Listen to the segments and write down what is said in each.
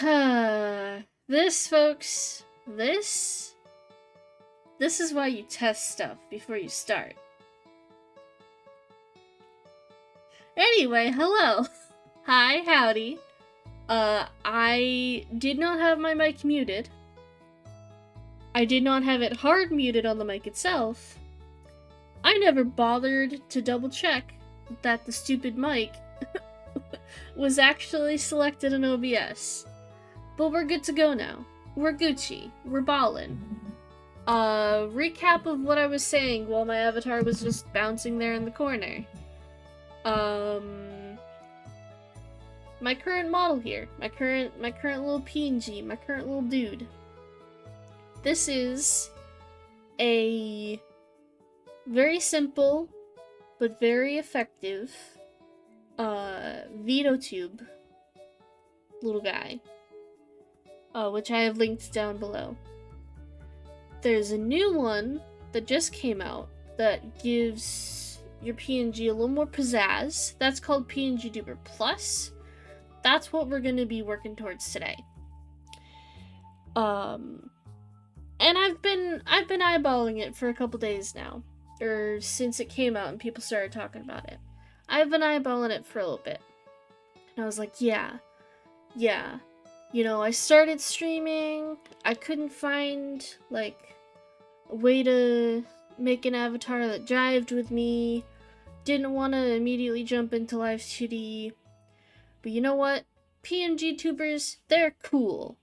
This, folks, this is why you test stuff before you start. Anyway, hello. Hi, howdy. I did not have my mic muted. I did not have it hard muted on the mic itself. I never bothered to double check that the stupid mic was actually selected in OBS. But we're good to go now. We're Gucci. We're ballin'. Recap of what I was saying while my avatar was just bouncing there in the corner. My current model here. My current little PNG. My current little dude. This is a very simple but very effective VidOTube little guy, which I have linked down below. There's a new one that just came out that gives your PNG a little more pizzazz. That's called PNGTuber Plus. That's what we're going to be working towards today. And I've been eyeballing it for a couple days now, or since it came out and people started talking about it. I've been eyeballing it for a little bit. And I was like, yeah. You know, I started streaming, I couldn't find, like, a way to make an avatar that jived with me, didn't want to immediately jump into Live 2D, but you know what? PNGTubers, they're cool.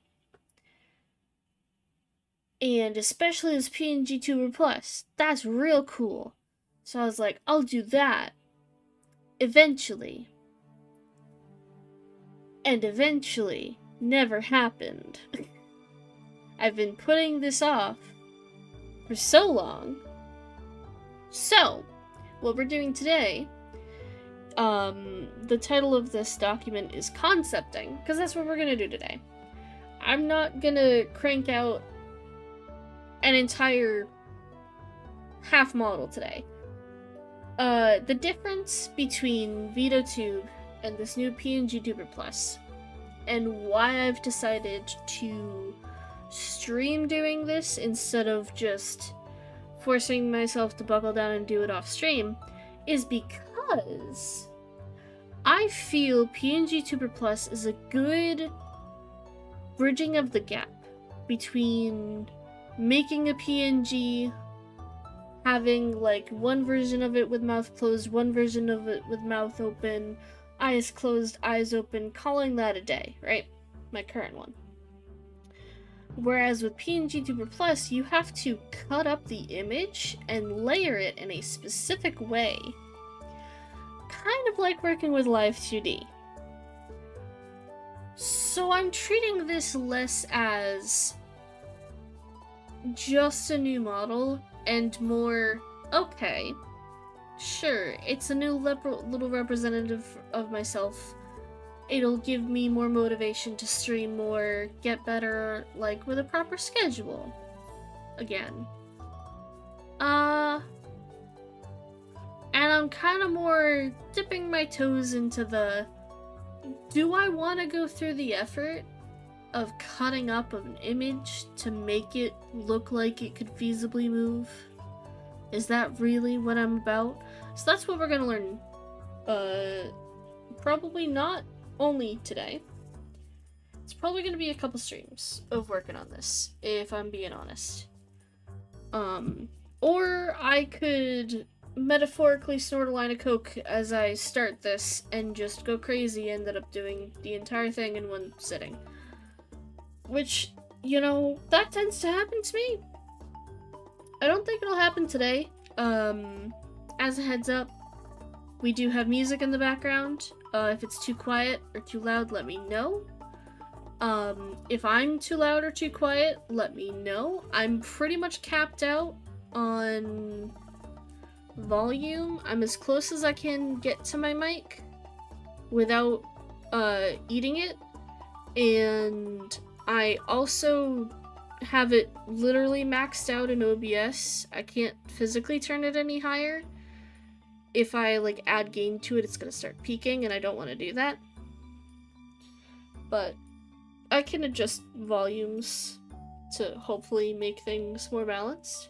And especially this PNGTuber Plus, that's real cool. So I was like, I'll do that. Eventually. And eventually never happened. I've been putting this off for so long. So, what we're doing today, the title of this document is concepting, because that's what we're gonna do today. I'm not gonna crank out an entire half model today. The difference between VidOTube and this new PNGTuber Plus, and why I've decided to stream doing this instead of just forcing myself to buckle down and do it off stream, is because I feel PNGTuber Plus is a good bridging of the gap between making a PNG, having like one version of it with mouth closed, one version of it with mouth open, eyes closed, eyes open, calling that a day, right? My current one. Whereas with PNGTuber Plus, you have to cut up the image and layer it in a specific way. Kind of like working with Live 2D. So I'm treating this less as just a new model and more, okay, sure, it's a new little representative of myself. It'll give me more motivation to stream more, get better, like, with a proper schedule. Again. And I'm kind of more dipping my toes into the, do I want to go through the effort of cutting up an image to make it look like it could feasibly move? Is that really what I'm about? So that's what we're gonna learn. Probably not only today. It's probably gonna be a couple streams of working on this, if I'm being honest. Or I could metaphorically snort a line of coke as I start this and just go crazy, ended up doing the entire thing in one sitting. Which, you know, that tends to happen to me. I don't think it'll happen today. As a heads up, we do have music in the background. If it's too quiet or too loud, let me know. If I'm too loud or too quiet, let me know. I'm pretty much capped out on volume. I'm as close as I can get to my mic without eating it. And I also have it literally maxed out in OBS. I can't physically turn it any higher. If I like add gain to it, it's gonna start peaking, and I don't want to do that. But I can adjust volumes to hopefully make things more balanced.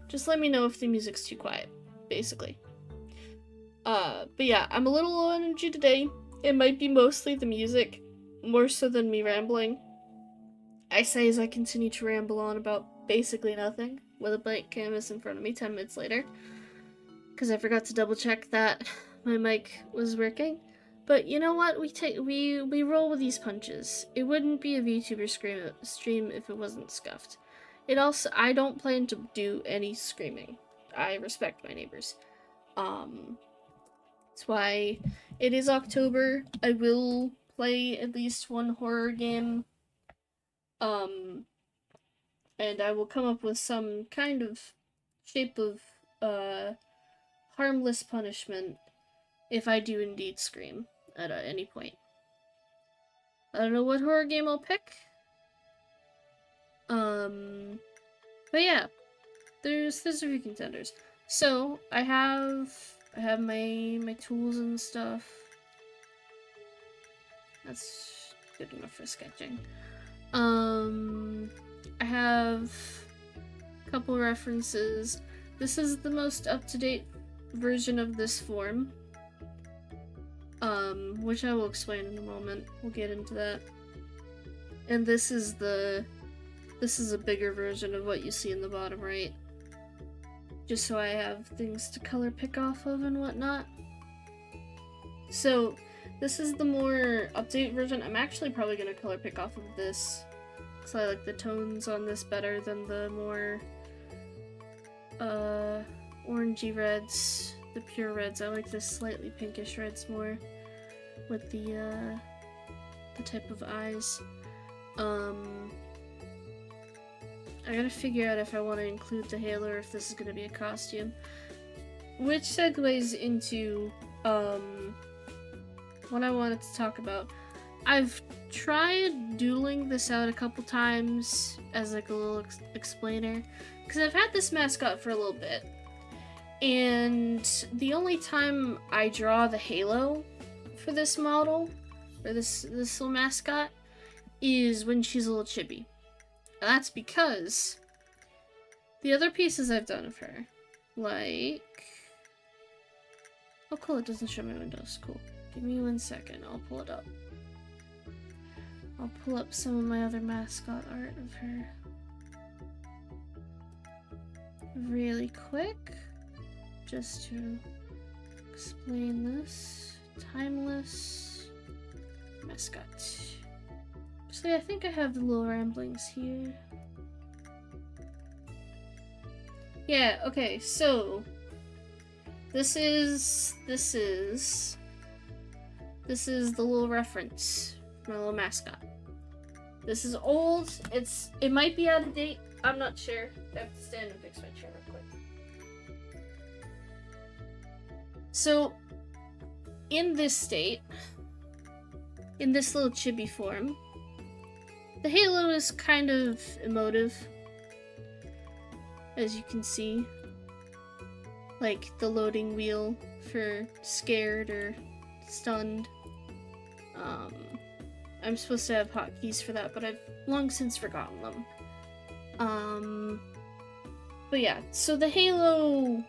Just let me know if the music's too quiet, basically. But yeah, I'm a little low energy today. It might be mostly the music, more so than me rambling. I say as I continue to ramble on about basically nothing, with a blank canvas in front of me 10 minutes later. Because I forgot to double check that my mic was working. But you know what? We roll with these punches. It wouldn't be a VTuber stream if it wasn't scuffed. I don't plan to do any screaming. I respect my neighbors. That's why it is October. I will play at least one horror game. And I will come up with some kind of shape of harmless punishment if I do indeed scream at any point. I don't know what horror game I'll pick. But yeah, there's a few contenders. So I have my tools and stuff. That's good enough for sketching. I have a couple references. This is the most up-to-date version of this form, which I will explain in a moment. We'll get into that. And this is a bigger version of what you see in the bottom right, just so I have things to color pick off of and whatnot. So this is the more updated version. I'm actually probably gonna color pick off of this because I like the tones on this better than the more orangey reds, the pure reds. I like the slightly pinkish reds more with the type of eyes. I gotta figure out if I want to include the halo or if this is gonna be a costume. Which segues into what I wanted to talk about. I've tried doodling this out a couple times as like a little explainer, because I've had this mascot for a little bit, and the only time I draw the halo for this model, or this little mascot, is when she's a little chibi. And that's because the other pieces I've done of her, like... Oh cool, it doesn't show my windows. Cool. Give me 1 second, I'll pull it up. I'll pull up some of my other mascot art of her really quick, just to explain this. Timeless mascot. Actually, I think I have the little ramblings here. Yeah, okay, so this is the little reference, my little mascot. This is old. It might be out of date. I'm not sure. I have to stand and fix my chair real quick. So, in this state, in this little chibi form, the halo is kind of emotive, as you can see. Like the loading wheel for scared or stunned. I'm supposed to have hotkeys for that, but I've long since forgotten them. But yeah, so the halo,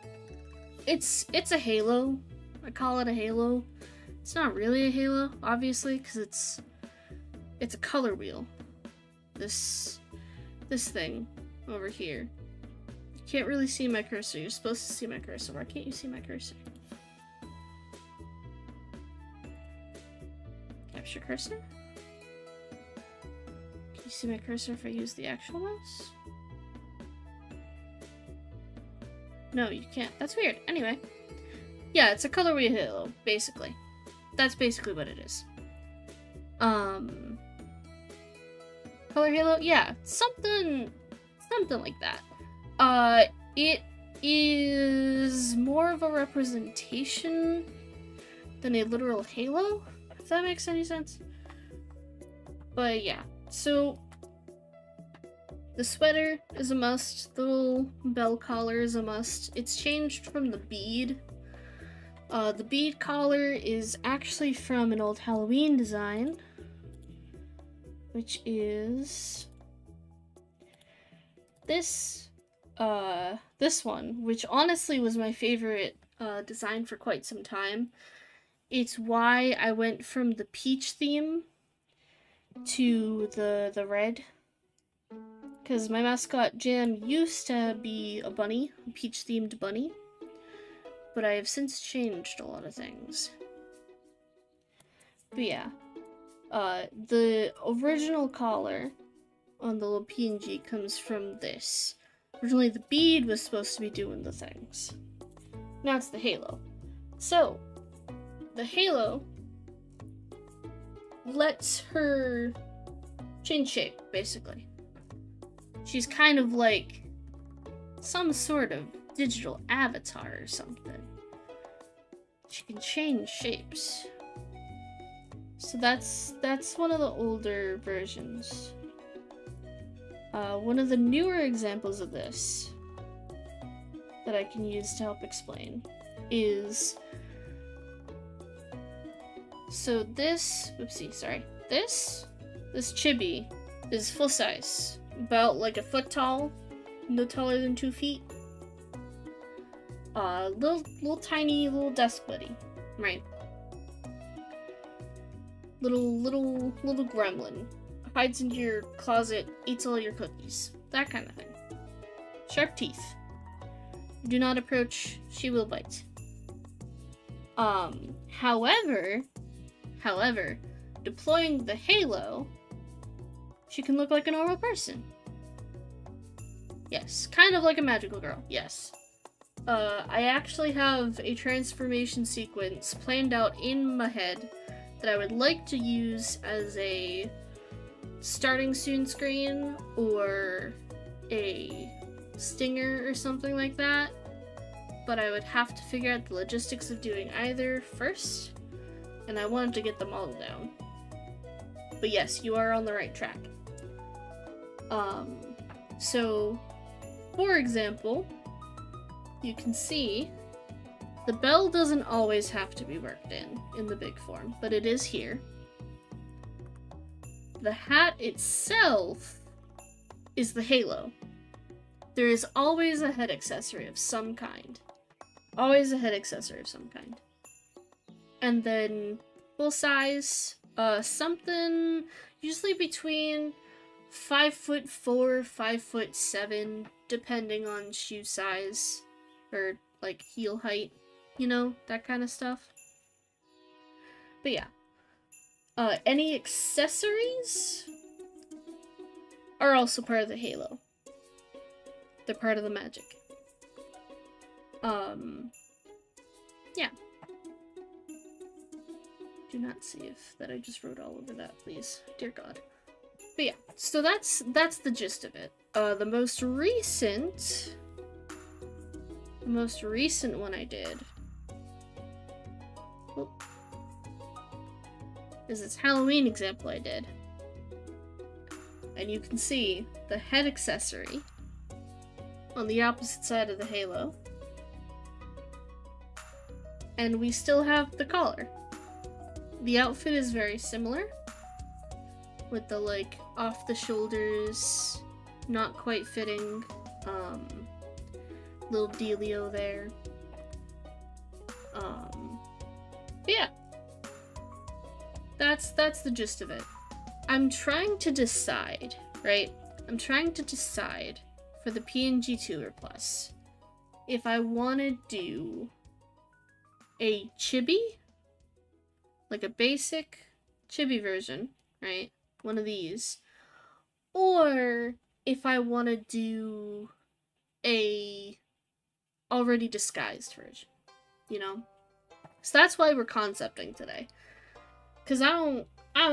it's a halo. I call it a halo. It's not really a halo, obviously, because it's a color wheel. This thing over here. You can't really see my cursor. You're supposed to see my cursor. Why can't you see my cursor? Capture cursor? Can you see my cursor if I use the actual mouse? No, you can't. That's weird. Anyway. Yeah, it's a color wheel halo, basically. That's basically what it is. Color halo? Yeah, something like that. It is more of a representation than a literal halo, if that makes any sense. But yeah, so the sweater is a must, the little bell collar is a must. It's changed from the bead. The bead collar is actually from an old Halloween design, which is this one, which honestly was my favorite design for quite some time. It's why I went from the peach theme to the red. Because my mascot Jam used to be a bunny, a peach-themed bunny. But I have since changed a lot of things. But yeah. The original collar on the little PNG comes from this. Originally the bead was supposed to be doing the things. Now it's the halo. So, the halo lets her change shape, basically. She's kind of like some sort of digital avatar or something. She can change shapes. So that's one of the older versions. One of the newer examples of this that I can use to help explain is, so this, this chibi is full size, about like a foot tall, no taller than 2 feet. Little tiny little desk buddy, right? Little gremlin. Hides into your closet, eats all your cookies. That kind of thing. Sharp teeth. Do not approach, she will bite. However, deploying the halo, she can look like a normal person. Yes, kind of like a magical girl, yes. I actually have a transformation sequence planned out in my head that I would like to use as a starting soon screen or a stinger or something like that, but I would have to figure out the logistics of doing either first, and I wanted to get them all down. But yes, you are on the right track. So, for example, you can see the bell doesn't always have to be worked in the big form, but it is here. The hat itself is the halo. There is always a head accessory of some kind. Always a head accessory of some kind. And then full size, something usually between 5'4", 5'7", depending on shoe size or like heel height, you know, that kind of stuff. But yeah. Any accessories are also part of the halo. They're part of the magic. Yeah. Do not save that I just wrote all over that, please. Dear God. But yeah, so that's the gist of it. The most recent one I did is this Halloween example I did. And you can see the head accessory on the opposite side of the halo. And we still have the collar. The outfit is very similar, with the like off the shoulders, not quite fitting, little dealio there. But yeah. That's the gist of it. I'm trying to decide, right? I'm trying to decide for the PNGTuber Plus if I want to do a chibi, like a basic chibi version, right? One of these. Or if I want to do a already disguised version, you know? So that's why we're concepting today. Because I don't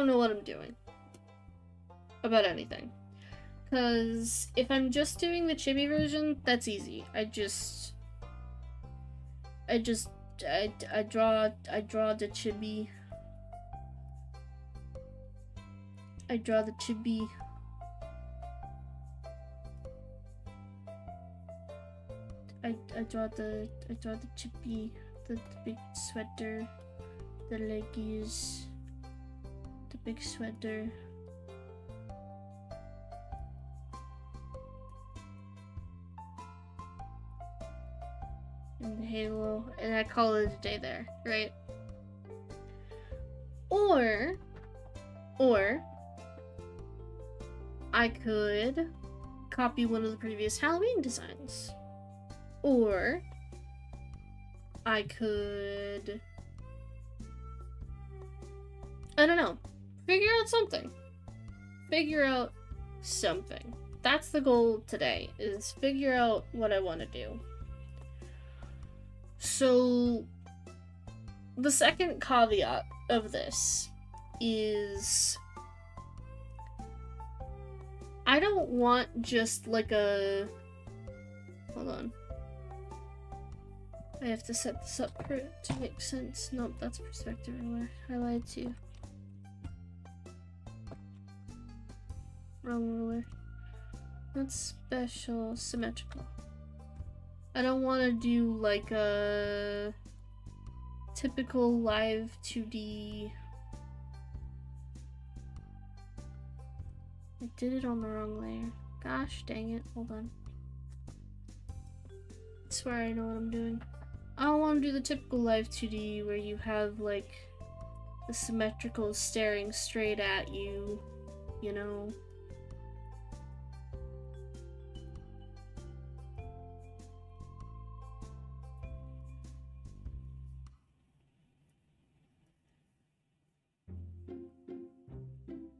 know what I'm doing about anything. Because if I'm just doing the chibi version, that's easy. I draw the chibi. I draw the chibi. I draw the chibi, the big sweater, the leggies, the big sweater, Halo, and I call it a day there, right? Or I could copy one of the previous Halloween designs. Or I could, I don't know, figure out something. That's the goal today, is figure out what I want to do. So, the second caveat of this is I don't want just like a... Hold on. I have to set this up for it to make sense. Nope, that's perspective ruler. I lied to you. Wrong ruler. That's special symmetrical. I don't want to do like a typical live 2D. I did it on the wrong layer. Gosh dang it. Hold on. I swear I know what I'm doing. I don't want to do the typical live 2D where you have like the symmetrical staring straight at you, you know.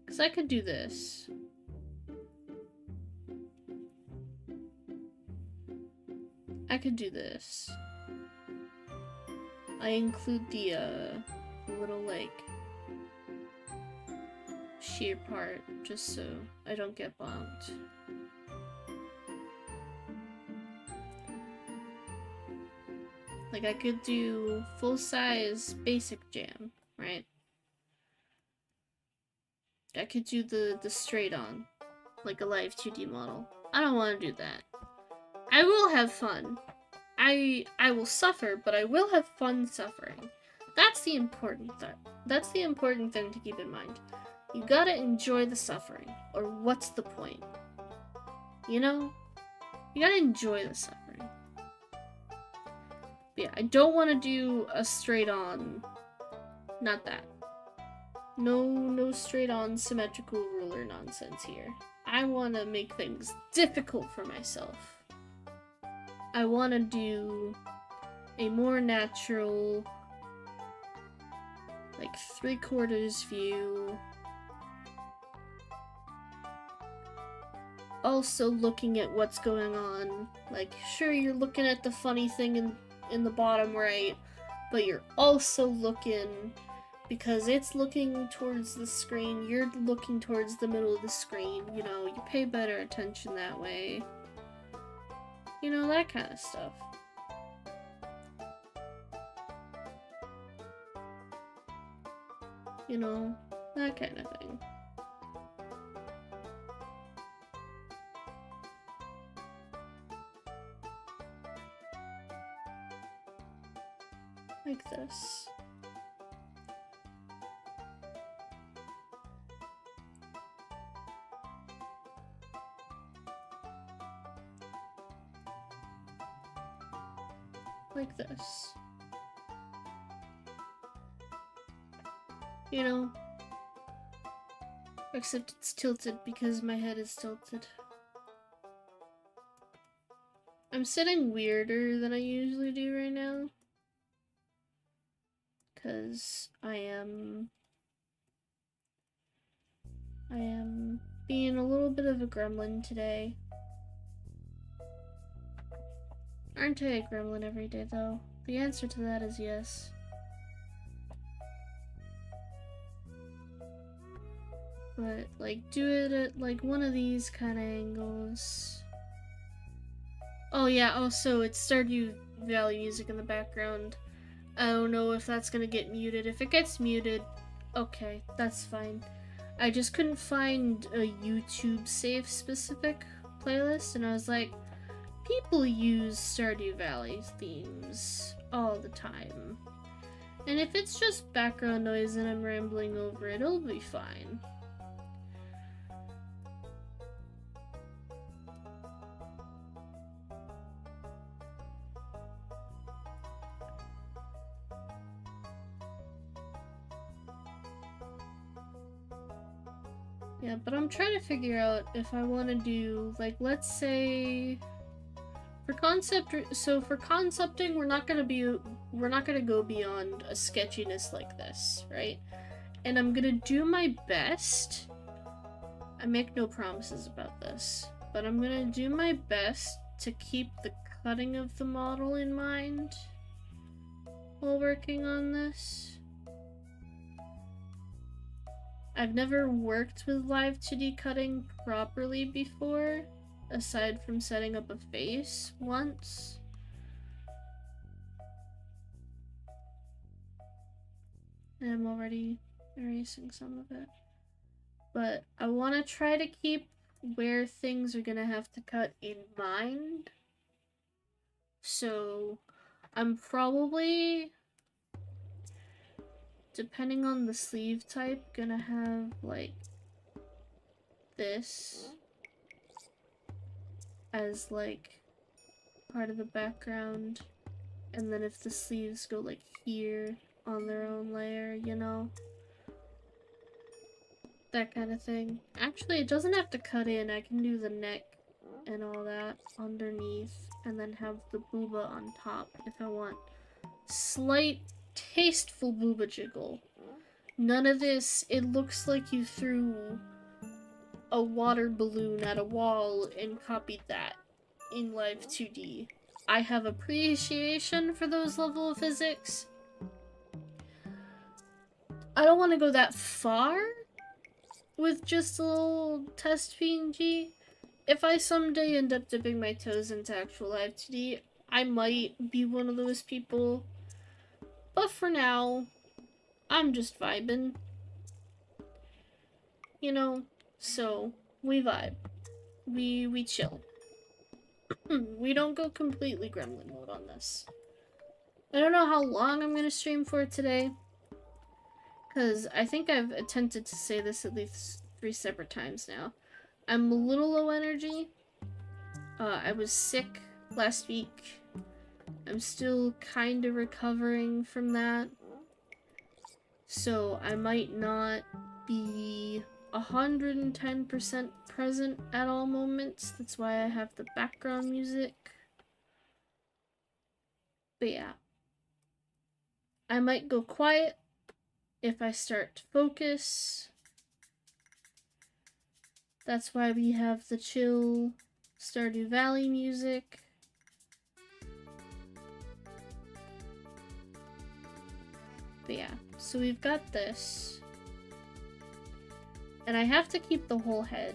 Because I could do this. I could do this. I include the little like sheer part just so I don't get bumped. Like I could do full-size basic jam, right? I could do the straight on, like a live 2D model. I don't want to do that. I will have fun. I will suffer, but I will have fun suffering. That's the important thing. That's the important thing to keep in mind. You gotta enjoy the suffering, or what's the point? You know? You gotta enjoy the suffering. But yeah, I don't want to do a straight on. Not that. No straight on symmetrical ruler nonsense here. I want to make things difficult for myself. I want to do a more natural, like 3/4 view. Also looking at what's going on. Like, sure, you're looking at the funny thing in the bottom right, but you're also looking, because it's looking towards the screen, you're looking towards the middle of the screen, you know, you pay better attention that way. You know, that kind of stuff. You know, that kind of thing. Like this. Like this. You know? Except it's tilted because my head is tilted. I'm sitting weirder than I usually do right now. Because I am being a little bit of a gremlin today. Aren't I a gremlin every day, though? The answer to that is yes. But, like, do it at, like, one of these kind of angles. Oh, yeah, also, it's Stardew Valley music in the background. I don't know if that's gonna get muted. If it gets muted, okay, that's fine. I just couldn't find a YouTube safe specific playlist, and I was like, people use Stardew Valley themes all the time. And if it's just background noise and I'm rambling over it, it'll be fine. Yeah, but I'm trying to figure out if I want to do, like, let's say for concepting, we're not gonna go beyond a sketchiness like this, right? And I'm gonna do my best. I make no promises about this, but I'm gonna do my best to keep the cutting of the model in mind while working on this. I've never worked with live 2D cutting properly before, aside from setting up a face once. And I'm already erasing some of it. But I want to try to keep where things are going to have to cut in mind. So I'm probably, depending on the sleeve type, gonna have like this as like part of the background, and then if the sleeves go like here on their own layer, you know, that kind of thing. Actually, it doesn't have to cut in. I can do the neck and all that underneath, and then have the booba on top if I want slight tasteful booba jiggle. None of this, it looks like you threw a water balloon at a wall and copied that in live 2D. I have appreciation for those level of physics. I don't want to go that far with just a little test PNG. If I someday end up dipping my toes into actual live 2D, I might be one of those people. But for now, I'm just vibing. You know? So, we vibe. We chill. We don't go completely gremlin mode on this. I don't know how long I'm gonna stream for today, because I think I've attempted to say this at least 3 separate times now. I'm a little low energy. I was sick last week. I'm still kind of recovering from that. So I might not be 110% present at all moments. That's why I have the background music. But yeah. I might go quiet if I start to focus. That's why we have the chill Stardew Valley music. But yeah, so we've got this. And I have to keep the whole head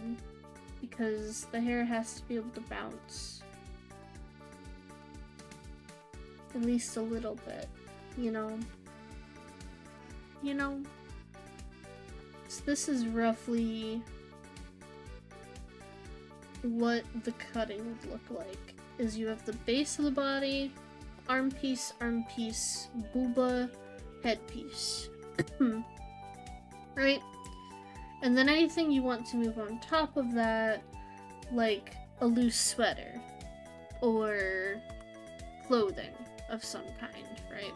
because the hair has to be able to bounce. At least a little bit, you know? You know? So this is roughly what the cutting would look like. Is you have the base of the body, arm piece, booba, headpiece. Right? And then anything you want to move on top of that, like a loose sweater or clothing of some kind, right?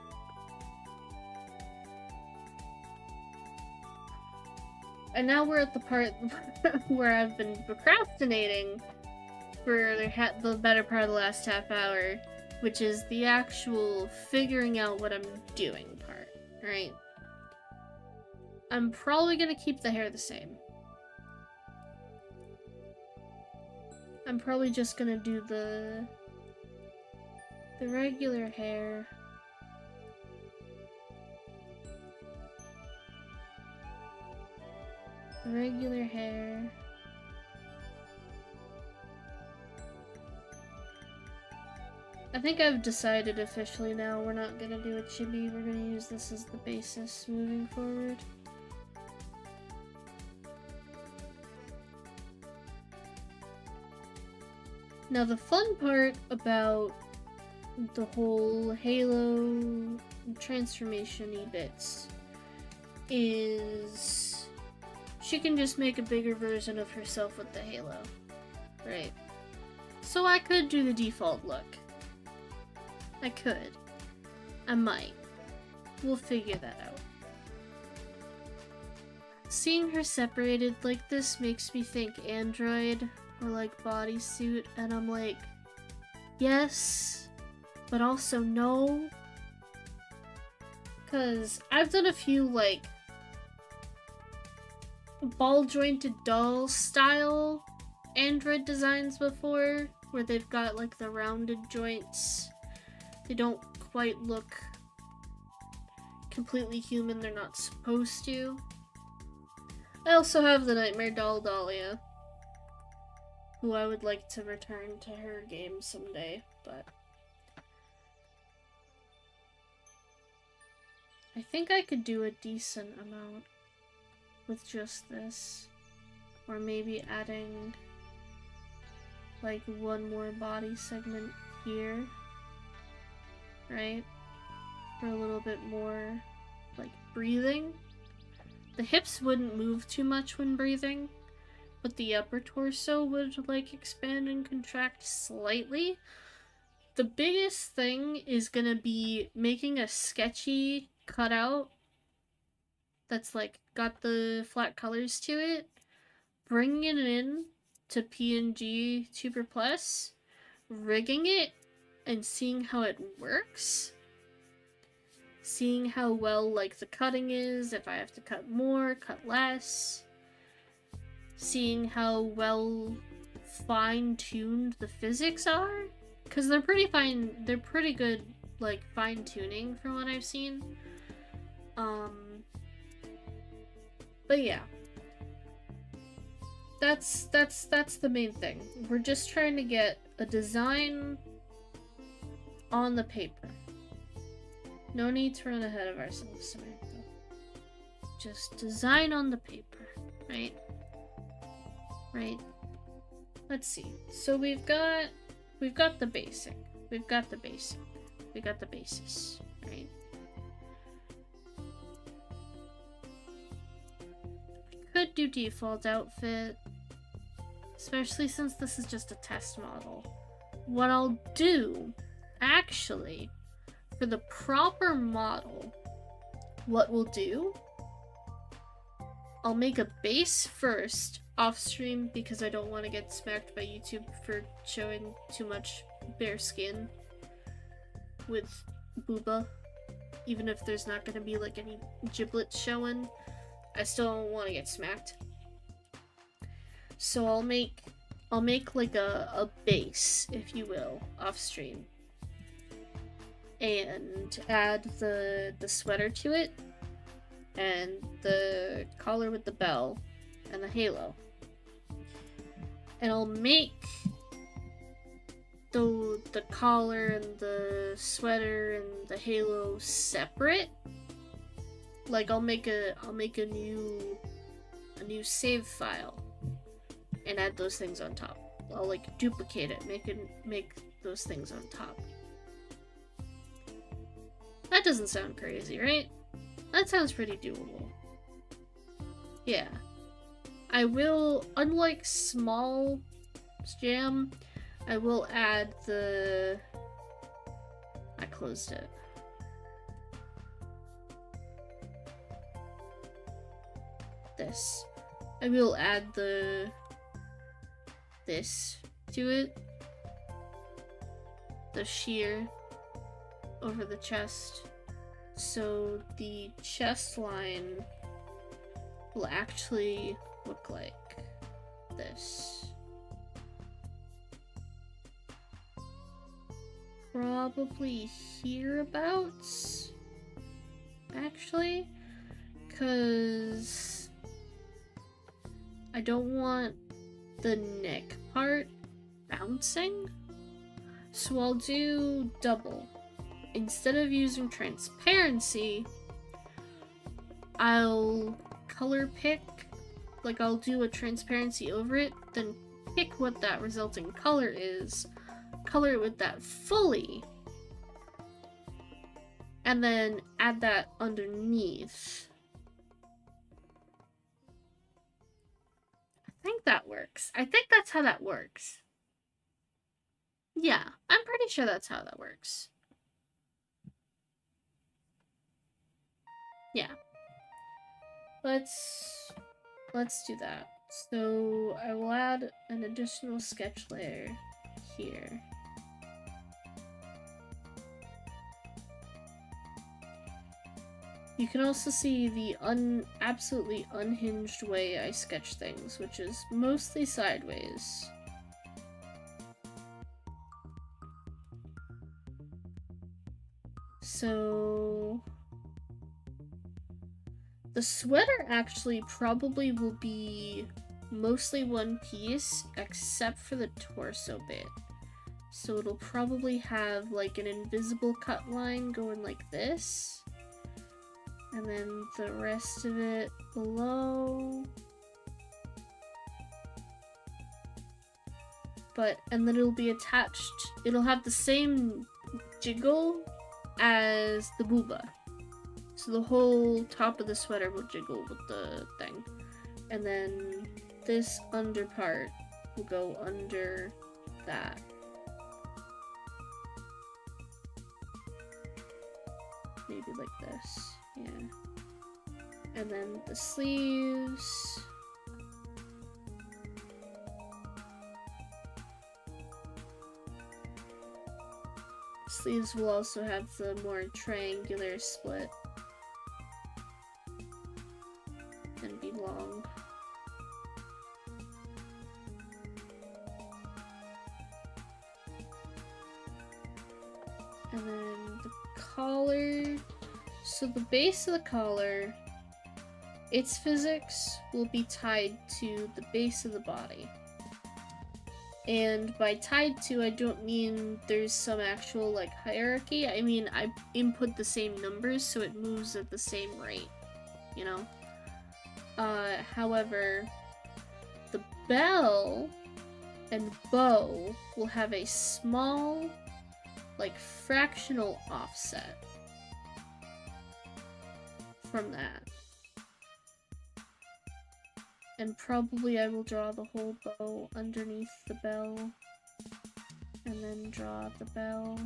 And now we're at the part where I've been procrastinating for the better part of the last half hour, which is the actual figuring out what I'm doing part, right? I'm probably gonna keep the hair the same. I'm probably just gonna do the regular hair. The regular hair. I think I've decided officially now we're not gonna do a chibi, we're gonna use this as the basis moving forward. Now the fun part about the whole Halo transformation-y bits is she can just make a bigger version of herself with the halo, right? So I could do the default look. I could. I might. We'll figure that out. Seeing her separated like this makes me think android or like bodysuit, and I'm like, yes, but also no. Because I've done a few like ball jointed doll style android designs before, where they've got like the rounded joints. They don't quite look completely human, they're not supposed to. I also have the Nightmare Doll Dahlia, who I would like to return to her game someday, but I think I could do a decent amount with just this. Or maybe adding like one more body segment here, right? For a little bit more like breathing. The hips wouldn't move too much when breathing, but the upper torso would like expand and contract slightly. The biggest thing is gonna be making a sketchy cutout that's like got the flat colors to it, bringing it in to PNGTuber Plus, rigging it, and seeing how it works. Seeing how well like the cutting is, if I have to cut more, cut less. Seeing how well fine-tuned the physics are, because they're pretty good like fine-tuning from what I've seen. But yeah, that's the main thing. We're just trying to get a design on the paper. No need to run ahead of ourselves, Samantha. Just design on the paper, right? Right. Let's see. So we've got the basic. We've got the basic. We got the basis, right? I could do default outfit, especially since this is just a test model. What I'll do, actually, for the proper model, what we'll do, I'll make a base first off stream because I don't want to get smacked by YouTube for showing too much bare skin with booba. Even if there's not going to be like any giblets showing, I still don't want to get smacked. So I'll make like a base, if you will, off stream. And add the sweater to it, and the collar with the bell, and the halo. And I'll make the collar and the sweater and the halo separate. Like I'll make a new save file and add those things on top. I'll like duplicate it, make those things on top. That doesn't sound crazy, right? That sounds pretty doable. Yeah. I will, unlike small jam, I will add the... I closed it. This. I will add this to it. The sheer over the chest, so the chest line will actually look like this. Probably hereabouts, actually, because I don't want the neck part bouncing, so I'll do double. Instead of using transparency, I'll color pick, like I'll do a transparency over it, then pick what that resulting color is, color it with that fully, and then add that underneath. I think that works. I think that's how that works. Yeah, I'm pretty sure that's how that works. Yeah. Let's let's do that. So I will add an additional sketch layer here. You can also see the absolutely unhinged way I sketch things, which is mostly sideways. So the sweater actually probably will be mostly one piece, except for the torso bit. So it'll probably have like an invisible cut line going like this. And then the rest of it below. And then it'll be attached, it'll have the same jiggle as the booba. So the whole top of the sweater will jiggle with the thing. And then this under part will go under that. Maybe like this. Yeah. And then the sleeves. Sleeves will also have the more triangular split. And be long. And then the collar. So the base of the collar, its physics will be tied to the base of the body. And by tied to, I don't mean there's some actual like hierarchy. I mean I input the same numbers so it moves at the same rate, you know? However, the bell and bow will have a small, like, fractional offset from that. And probably I will draw the whole bow underneath the bell, and then draw the bell.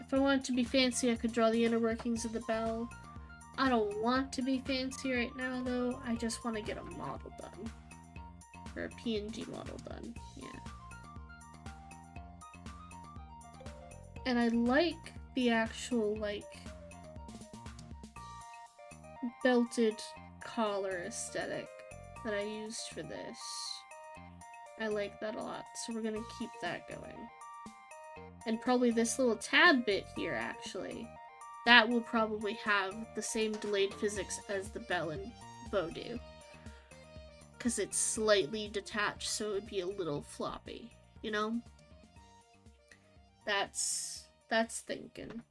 If I wanted to be fancy, I could draw the inner workings of the bell. I don't want to be fancy right now, though. I just want to get a model done. Or a PNG model done, yeah. And I like the actual, like, belted collar aesthetic that I used for this. I like that a lot, so we're gonna keep that going. And probably this little tab bit here, actually, that will probably have the same delayed physics as the bell and bow do. Because it's slightly detached, so it would be a little floppy, you know? That's thinking.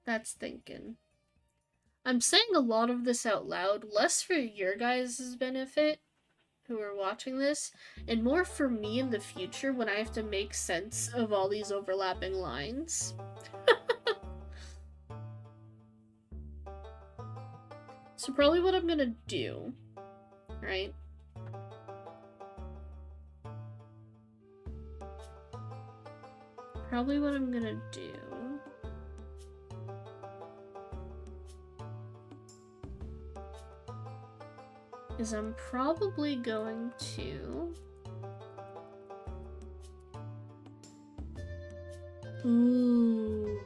That's thinking. I'm saying a lot of this out loud, less for your guys' benefit, who are watching this, and more for me in the future when I have to make sense of all these overlapping lines. So probably what I'm gonna do, right? Probably what I'm gonna do is I'm probably going to... Ooh.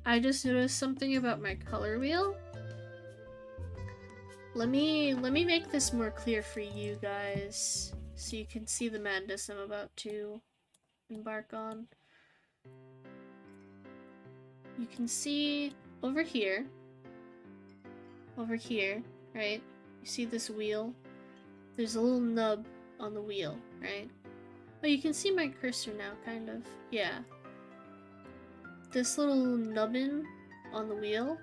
I just noticed something about my color wheel. Let me make this more clear for you guys, so you can see the madness I'm about to embark on. You can see over here, right? You see this wheel? There's a little nub on the wheel, right? Oh, you can see my cursor now, kind of. Yeah. This little nubbin on the wheel,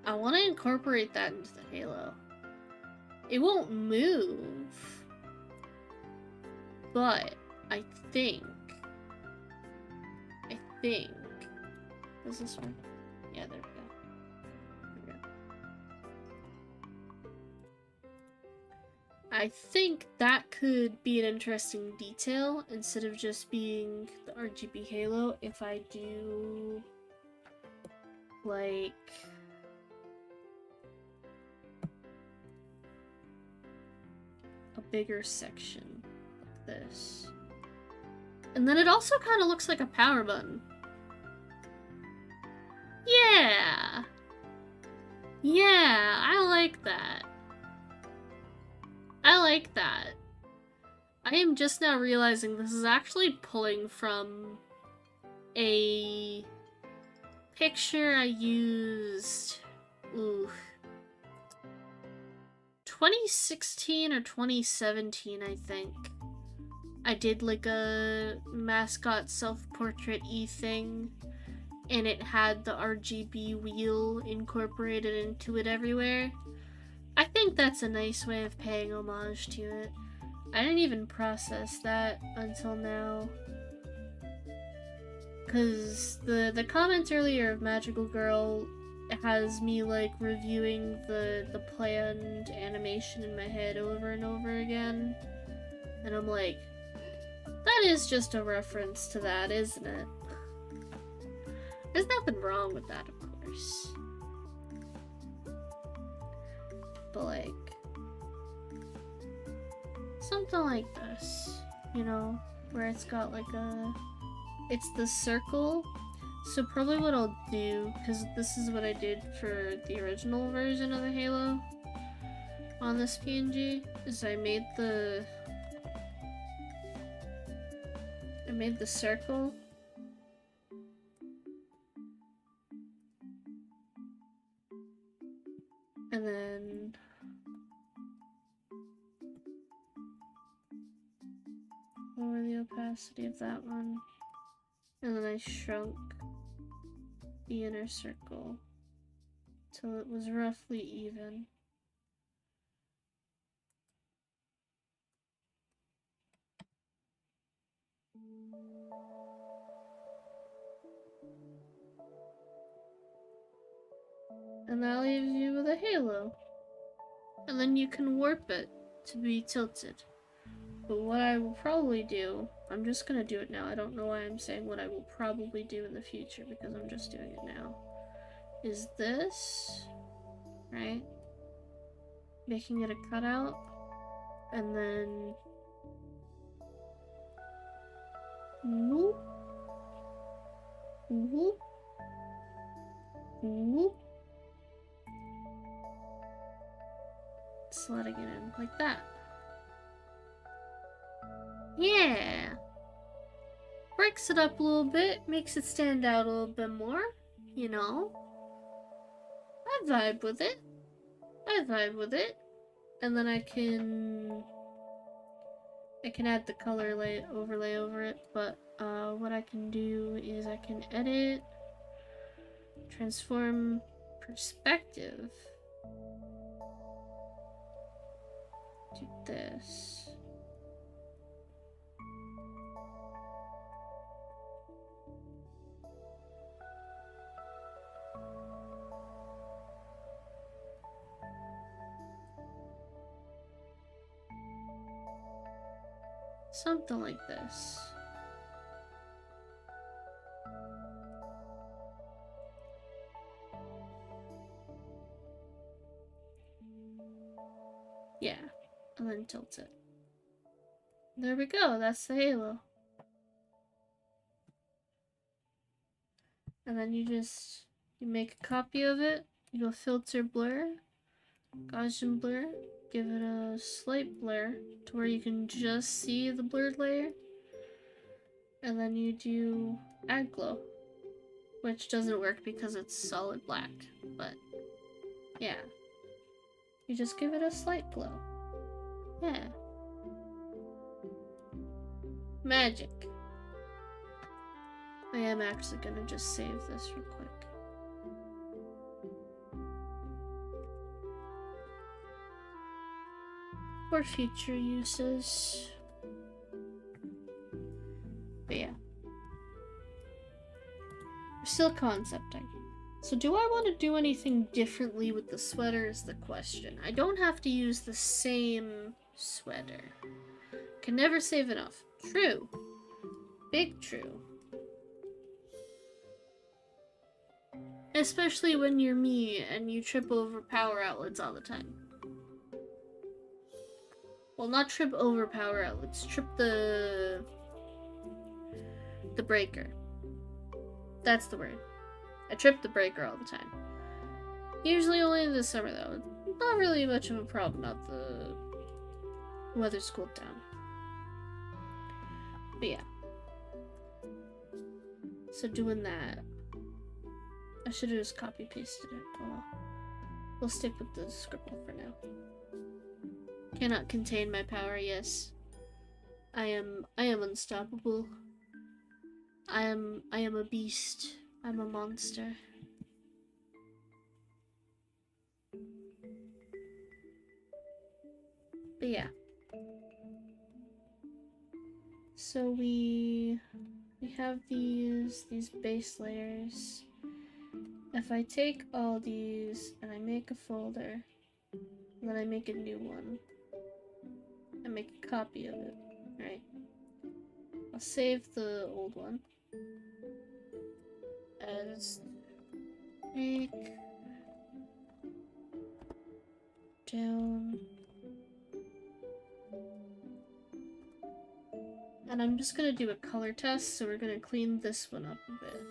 I want to incorporate that into the halo. It won't move, but I think, does this work? Yeah, there we go. I think that could be an interesting detail instead of just being the RGB halo if I do like a bigger section like this. And then it also kind of looks like a power button. Yeah! Yeah, I like that. I like that. I am just now realizing this is actually pulling from a picture I used, 2016 or 2017, I think. I did like a mascot self-portrait-y thing, and it had the RGB wheel incorporated into it everywhere. I think that's a nice way of paying homage to it. I didn't even process that until now. Cause the comment earlier of Magical Girl has me like reviewing the planned animation in my head over and over again. And I'm like, that is just a reference to that, isn't it? There's nothing wrong with that, of course. But like, something like this, you know, where it's got like it's the circle. So probably what I'll do, because this is what I did for the original version of the Halo on this PNG, is I made the circle. And then lower the opacity of that one. And then I shrunk the inner circle till it was roughly even. And that leaves you with a halo. And then you can warp it to be tilted. But what I will probably do, I'm just gonna do it now. I don't know why I'm saying what I will probably do in the future, because I'm just doing it now. Is this, right? Making it a cutout. And then whoop, whoop, whoop. Sliding it in like that. Yeah. Breaks it up a little bit, makes it stand out a little bit more, you know. I vibe with it. I vibe with it. And then I can add the color overlay over it, but what I can do is I can edit, transform perspective. Do this. Something like this. Yeah, and then tilt it. There we go, that's the halo. And then you make a copy of it, you go filter blur, Gaussian blur, give it a slight blur to where you can just see the blurred layer. And then you do add glow, which doesn't work because it's solid black, but yeah. You just give it a slight glow. Yeah. Magic. I am actually gonna just save this real quick. For future uses. But yeah. We're still concepting. So do I want to do anything differently with the sweater is the question. I don't have to use the same sweater. Can never save enough. True. Big true. Especially when you're me and you trip over power outlets all the time. Well, not trip over power outlets. Trip the breaker. That's the word. I trip the breaker all the time. Usually only in the summer, though. Not really much of a problem now the weather's cooled down. But yeah. So doing that. I should have just copy-pasted it. Oh well. We'll stick with the scribble for now. Cannot contain my power, yes. I am unstoppable. I am a beast. I'm a monster. But yeah. So we have these base layers. If I take all these and I make a folder, and then I make a new one, and make a copy of it, right? I'll save the old one as make down, and I'm just gonna do a color test, so we're gonna clean this one up a bit.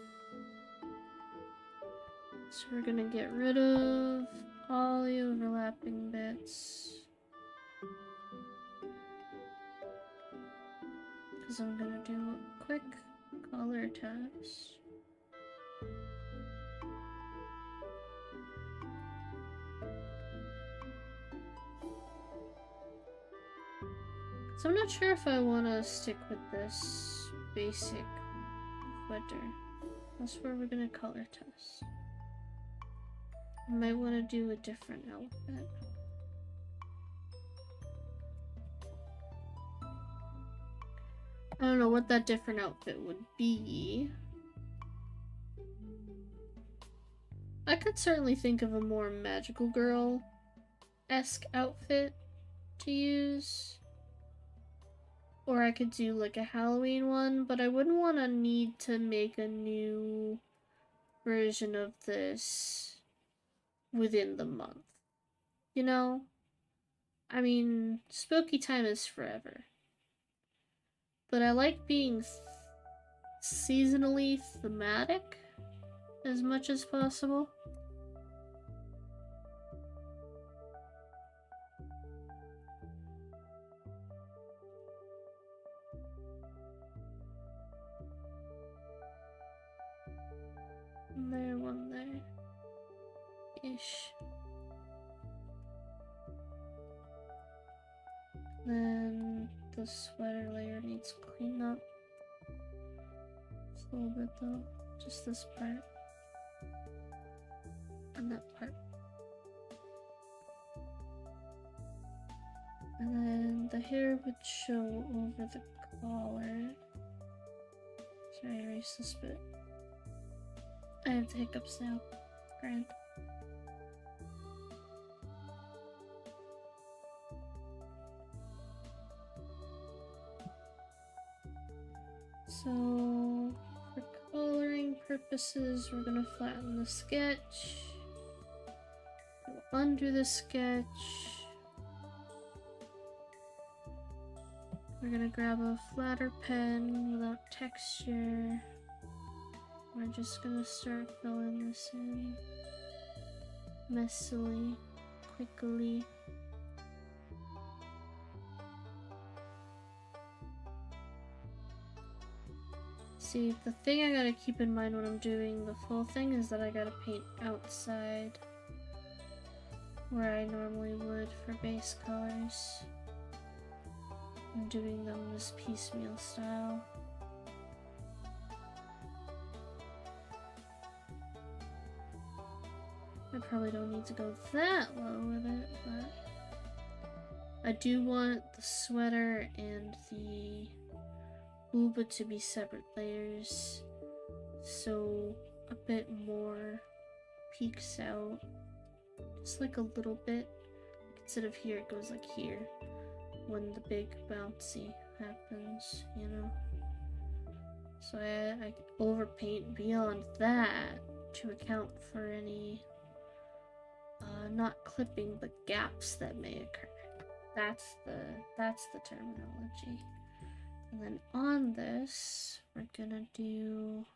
So we're gonna get rid of all the overlapping bits. Because I'm gonna do a quick color test. So I'm not sure if I want to stick with this basic sweater. That's where we're gonna color test. I might want to do a different outfit. I don't know what that different outfit would be. I could certainly think of a more magical girl-esque outfit to use. Or I could do like a Halloween one, but I wouldn't want to need to make a new version of this within the month. You know? I mean, spooky time is forever. But I like being seasonally thematic as much as possible. There, one there. Ish. Then the sweater layer needs clean up. Just a little bit though. Just this part. And that part. And then the hair would show over the collar. Sorry, I erased this bit. I have the hiccups now. Grand. So, for coloring purposes, we're gonna flatten the sketch. Go under the sketch. We're gonna grab a flatter pen without texture. We're just gonna start filling this in messily, quickly. See, the thing I gotta keep in mind when I'm doing the full thing is that I gotta paint outside where I normally would for base colors. I'm doing them this piecemeal style. I probably don't need to go that low with it, but I do want the sweater and the booba to be separate layers, so a bit more peeks out, just like a little bit. Instead of here, it goes like here. when the big bouncy happens, you know? So I overpaint beyond that to account for any not clipping but gaps that may occur. That's the terminology. And then on this, we're gonna do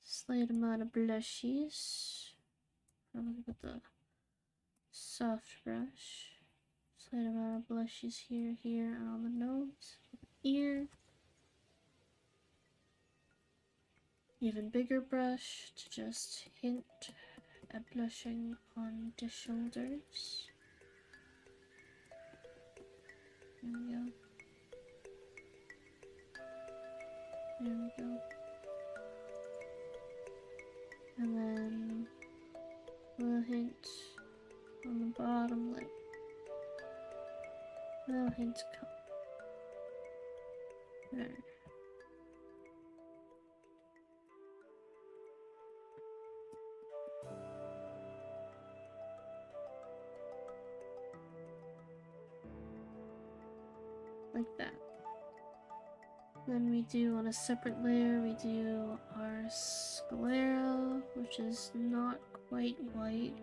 slight amount of blushes, probably with the soft brush. Slight amount of blushes here, and on the nose, ear. Even bigger brush to just hint at blushing on the shoulders. There we go. There we go. And then a little hint on the bottom lip. A little hint color. There. Like that. Then we do, on a separate layer, we do our sclera, which is not quite white.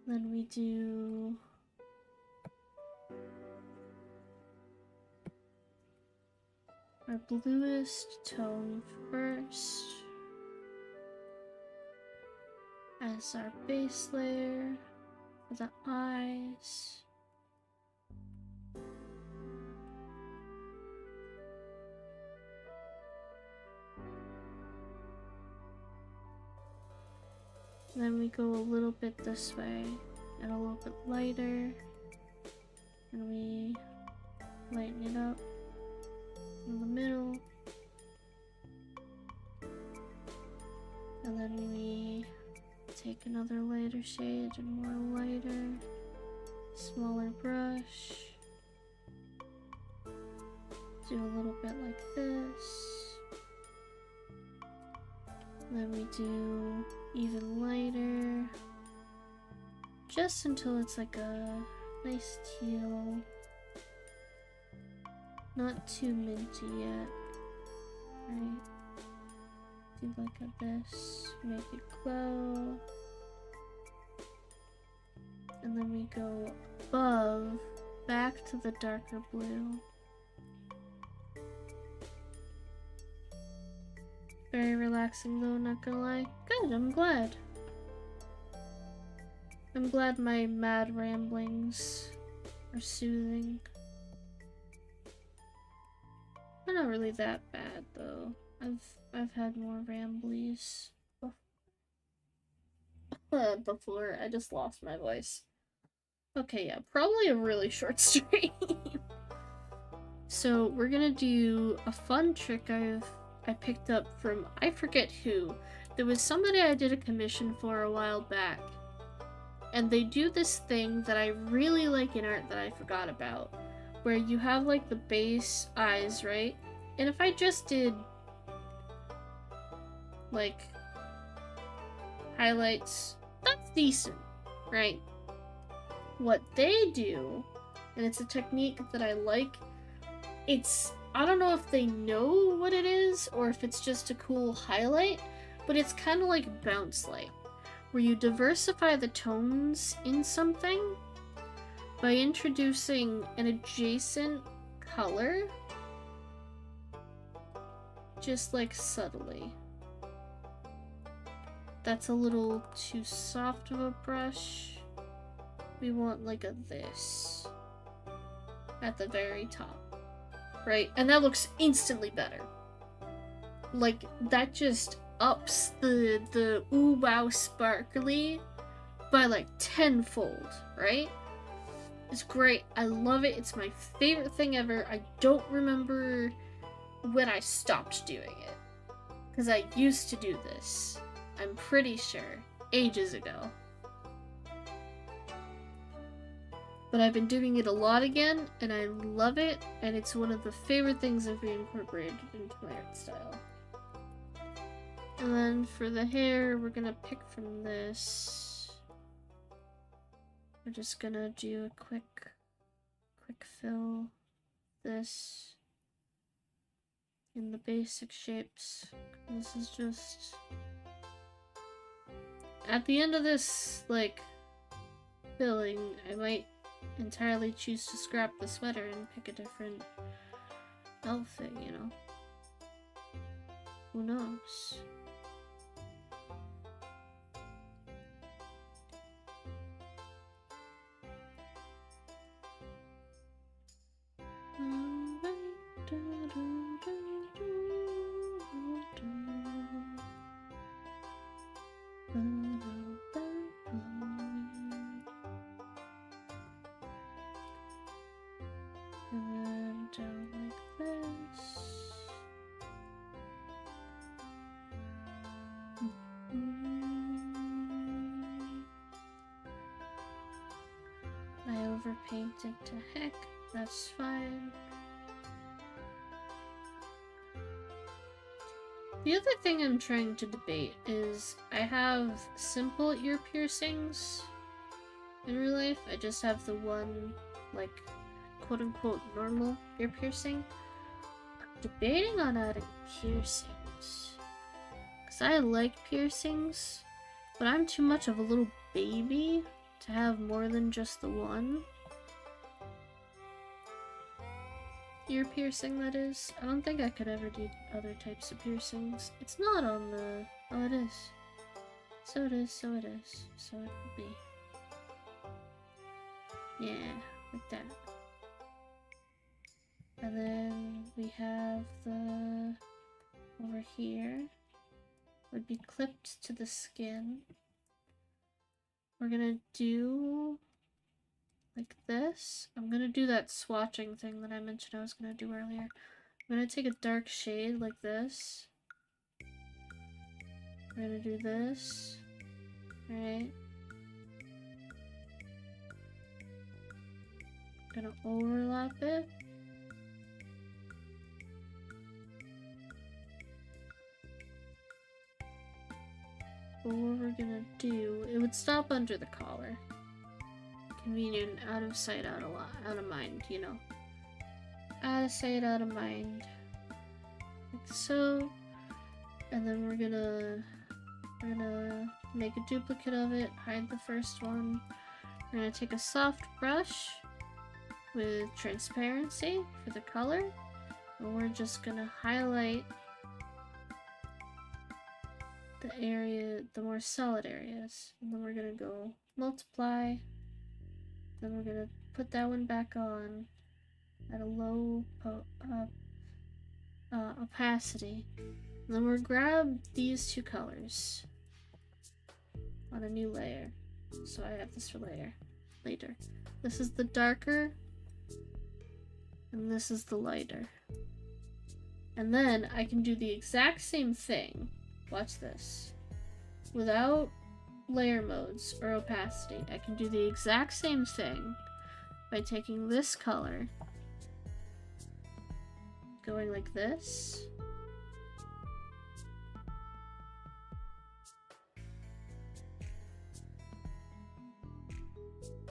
Then we do our bluest tone first as our base layer for the eyes. Then we go a little bit this way and a little bit lighter, and we lighten it up in the middle, and then we take another lighter shade and more lighter, smaller brush, do a little bit like this, then we do even lighter, just until it's like a nice teal, not too minty yet, right? Do like this, make it glow, and then we go above, back to the darker blue. Very relaxing though, not gonna lie. Good, I'm glad. I'm glad my mad ramblings are soothing. They're not really that bad though. I've had more ramblies before. I just lost my voice. Okay, yeah, probably a really short stream. So we're gonna do a fun trick I picked up from, I forget who. There was somebody I did a commission for a while back, and they do this thing that I really like in art that I forgot about, where you have like the base eyes, right? And if I just did like highlights, that's decent, right? What they do, and it's a technique that I like, I don't know if they know what it is or if it's just a cool highlight, but it's kind of like bounce light, where you diversify the tones in something by introducing an adjacent color, just like subtly. That's a little too soft of a brush. We want like a this at the very top. Right? And that looks instantly better. Like, that just ups the ooh wow sparkly by like tenfold, right? It's great. I love it. It's my favorite thing ever. I don't remember when I stopped doing it, because I used to do this, I'm pretty sure, ages ago. But I've been doing it a lot again, and I love it, and it's one of the favorite things I've reincorporated into my art style. And then for the hair, we're gonna pick from this. We're just gonna do a quick fill this in the basic shapes. This is just at the end of this like filling, I might entirely choose to scrap the sweater and pick a different outfit, you know? Who knows? And down like this. I overpainted to heck, that's fine. The other thing I'm trying to debate is I have simple ear piercings in real life. I just have the one, like, quote-unquote normal ear piercing. I'm debating on adding piercings. Because I like piercings, but I'm too much of a little baby to have more than just the one ear piercing, that is. I don't think I could ever do other types of piercings. It's not on the... Oh, it is. So it is, so it is. So it will be. Yeah, like that. And then we have the... over here. Would be clipped to the skin. We're gonna do... like this. I'm gonna do that swatching thing that I mentioned I was gonna do earlier. I'm gonna take a dark shade like this. We're gonna do this. Alright. Gonna overlap it. But what we're gonna do, it would stop under the collar. Convenient, out of sight, out of mind, you know. Out of sight, out of mind. Like so. And then we're gonna make a duplicate of it, hide the first one. We're gonna take a soft brush with transparency for the color. And we're just gonna highlight the area, the more solid areas. And then we're gonna go multiply. Then we're gonna put that one back on at a low opacity. And then we'll grab these two colors on a new layer. So I have this for later. This is the darker, and this is the lighter. And then I can do the exact same thing. Watch this. Without layer modes or opacity, I can do the exact same thing by taking this color, going like this,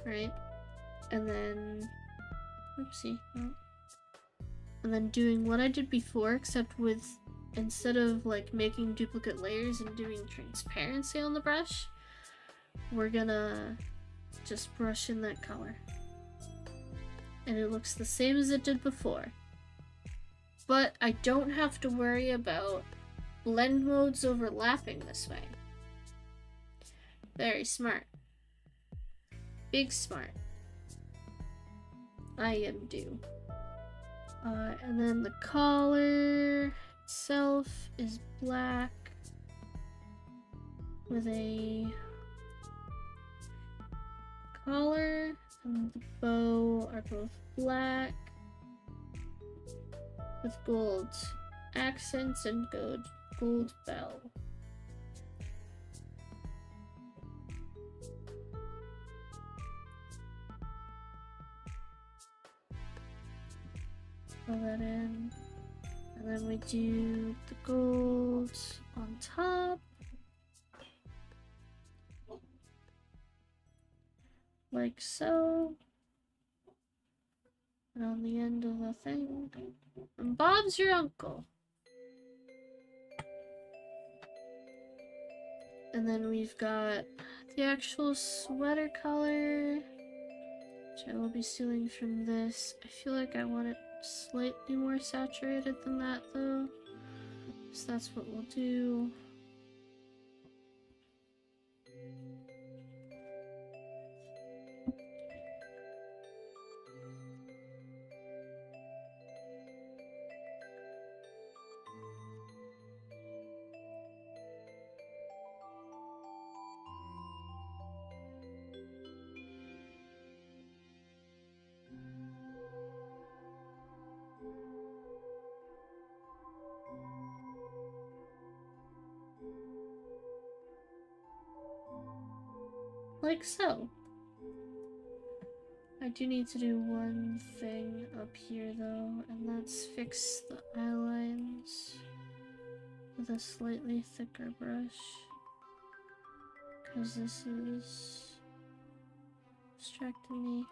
right, and then oopsie, no. And then doing what I did before, except with, instead of like making duplicate layers and doing transparency on the brush, we're gonna just brush in that color. And it looks the same as it did before. But I don't have to worry about blend modes overlapping this way. Very smart. Big smart. I am due. And then the collar itself is black with a collar, and the bow are both black with gold accents and gold bell. Fill that in, and then we do the gold on top. Like so. And on the end of the thing. And Bob's your uncle. And then we've got the actual sweater color, which I will be stealing from this. I feel like I want it slightly more saturated than that though. So that's what we'll do. Like so. I do need to do one thing up here though, and that's fix the eye lines with a slightly thicker brush. Because this is distracting me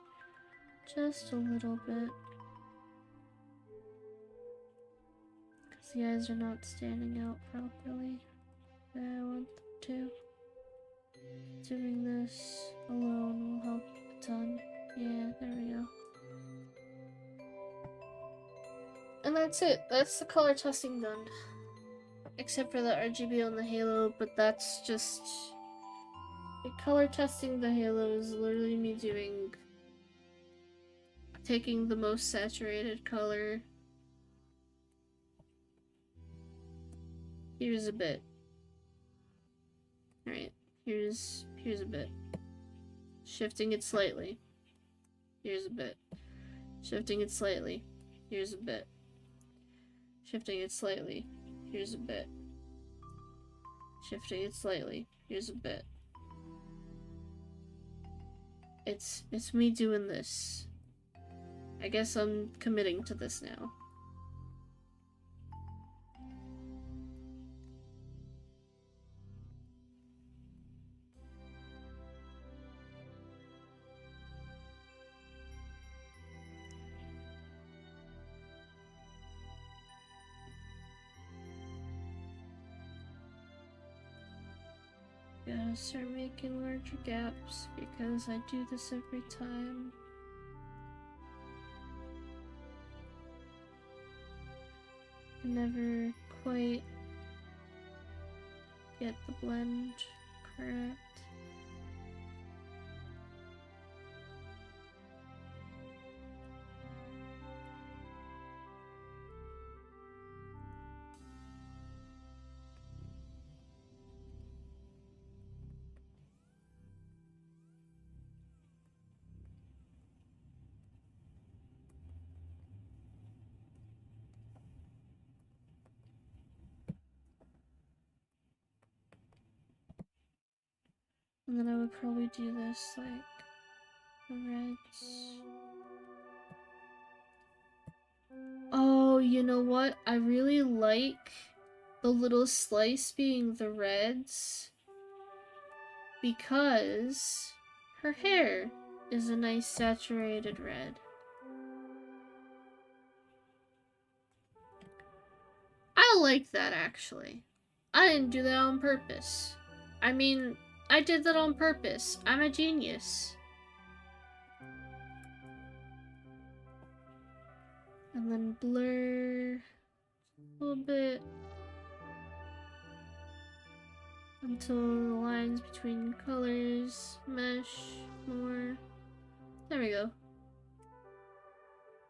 just a little bit. Because the eyes are not standing out properly where I want them to. Doing this alone will help a ton. Yeah, there we go. And that's it. That's the color testing done. Except for the RGB on the halo, but that's just... The color testing the halo is literally me taking the most saturated color. Here's a bit. Alright, here's a bit. Shifting it slightly. Here's a bit. Shifting it slightly. Here's a bit. Shifting it slightly. Here's a bit. Shifting it slightly. Here's a bit. It's me doing this. I guess I'm committing to this now. Gotta start making larger gaps because I do this every time. I never quite get the blend correct. And then I would probably do this like the reds. Oh, you know what? I really like the little slice being the reds because her hair is a nice saturated red. I like that actually. I didn't do that on purpose. I mean, I did that on purpose. I'm a genius. And then blur a little bit until the lines between colors mesh more. There we go.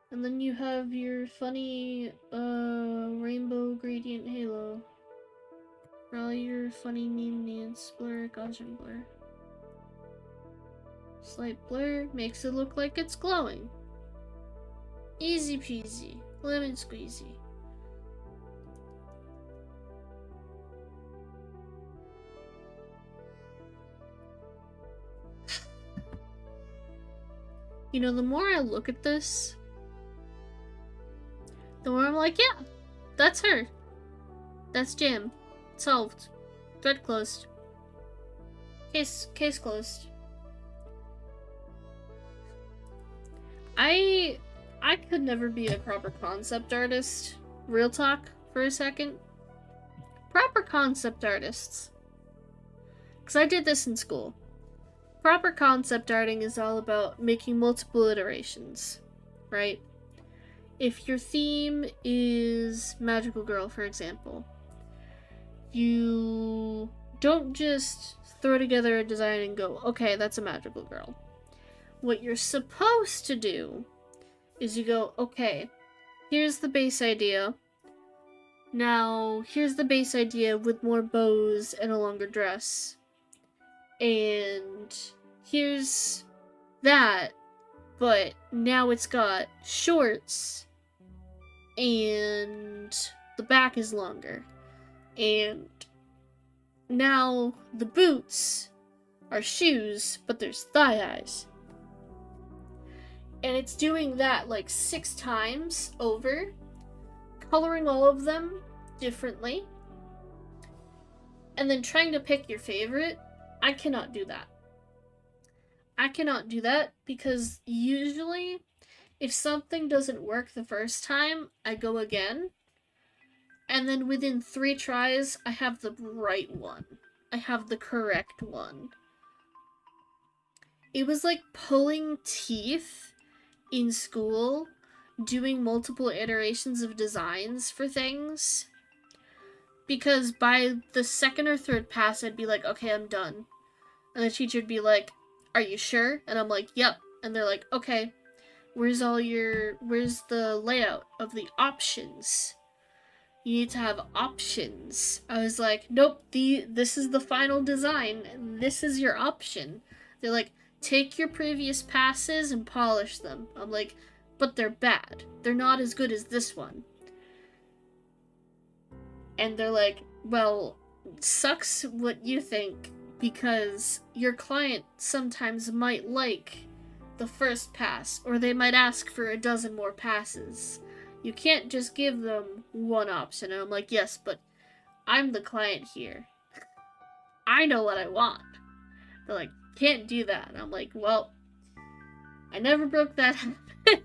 And then you have your funny rainbow gradient halo. For all your funny meme needs, blur, Gaussian blur. Slight blur makes it look like it's glowing. Easy peasy, lemon squeezy. You know, the more I look at this, the more I'm like, yeah, that's her. That's Jam. Solved. Thread closed. Case closed. I could never be a proper concept artist. Real talk for a second. Proper concept artists. Because I did this in school. Proper concept arting is all about making multiple iterations, right? If your theme is Magical Girl, for example, you don't just throw together a design and go, okay, that's a Magical Girl. What you're supposed to do is you go, okay, here's the base idea. Now, here's the base idea with more bows and a longer dress. And here's that, but now it's got shorts and the back is longer. And now the boots are shoes, but there's thigh highs. And it's doing that like 6 times over, coloring all of them differently, and then trying to pick your favorite. I cannot do that. I cannot do that because usually if something doesn't work the first time, I go again. And then within 3 tries, I have the right one. I have the correct one. It was like pulling teeth in school, doing multiple iterations of designs for things. Because by the 2nd or 3rd pass, I'd be like, okay, I'm done. And the teacher would be like, are you sure? And I'm like, yep. And they're like, okay, where's the layout of the options? You need to have options. I was like, nope, this is the final design. This is your option. They're like, take your previous passes and polish them. I'm like, but they're bad. They're not as good as this one. And they're like, well, sucks what you think, because your client sometimes might like the first pass, or they might ask for a dozen more passes. You can't just give them one option. And I'm like, yes, but I'm the client here. I know what I want. They're like, can't do that. And I'm like, well, I never broke that habit.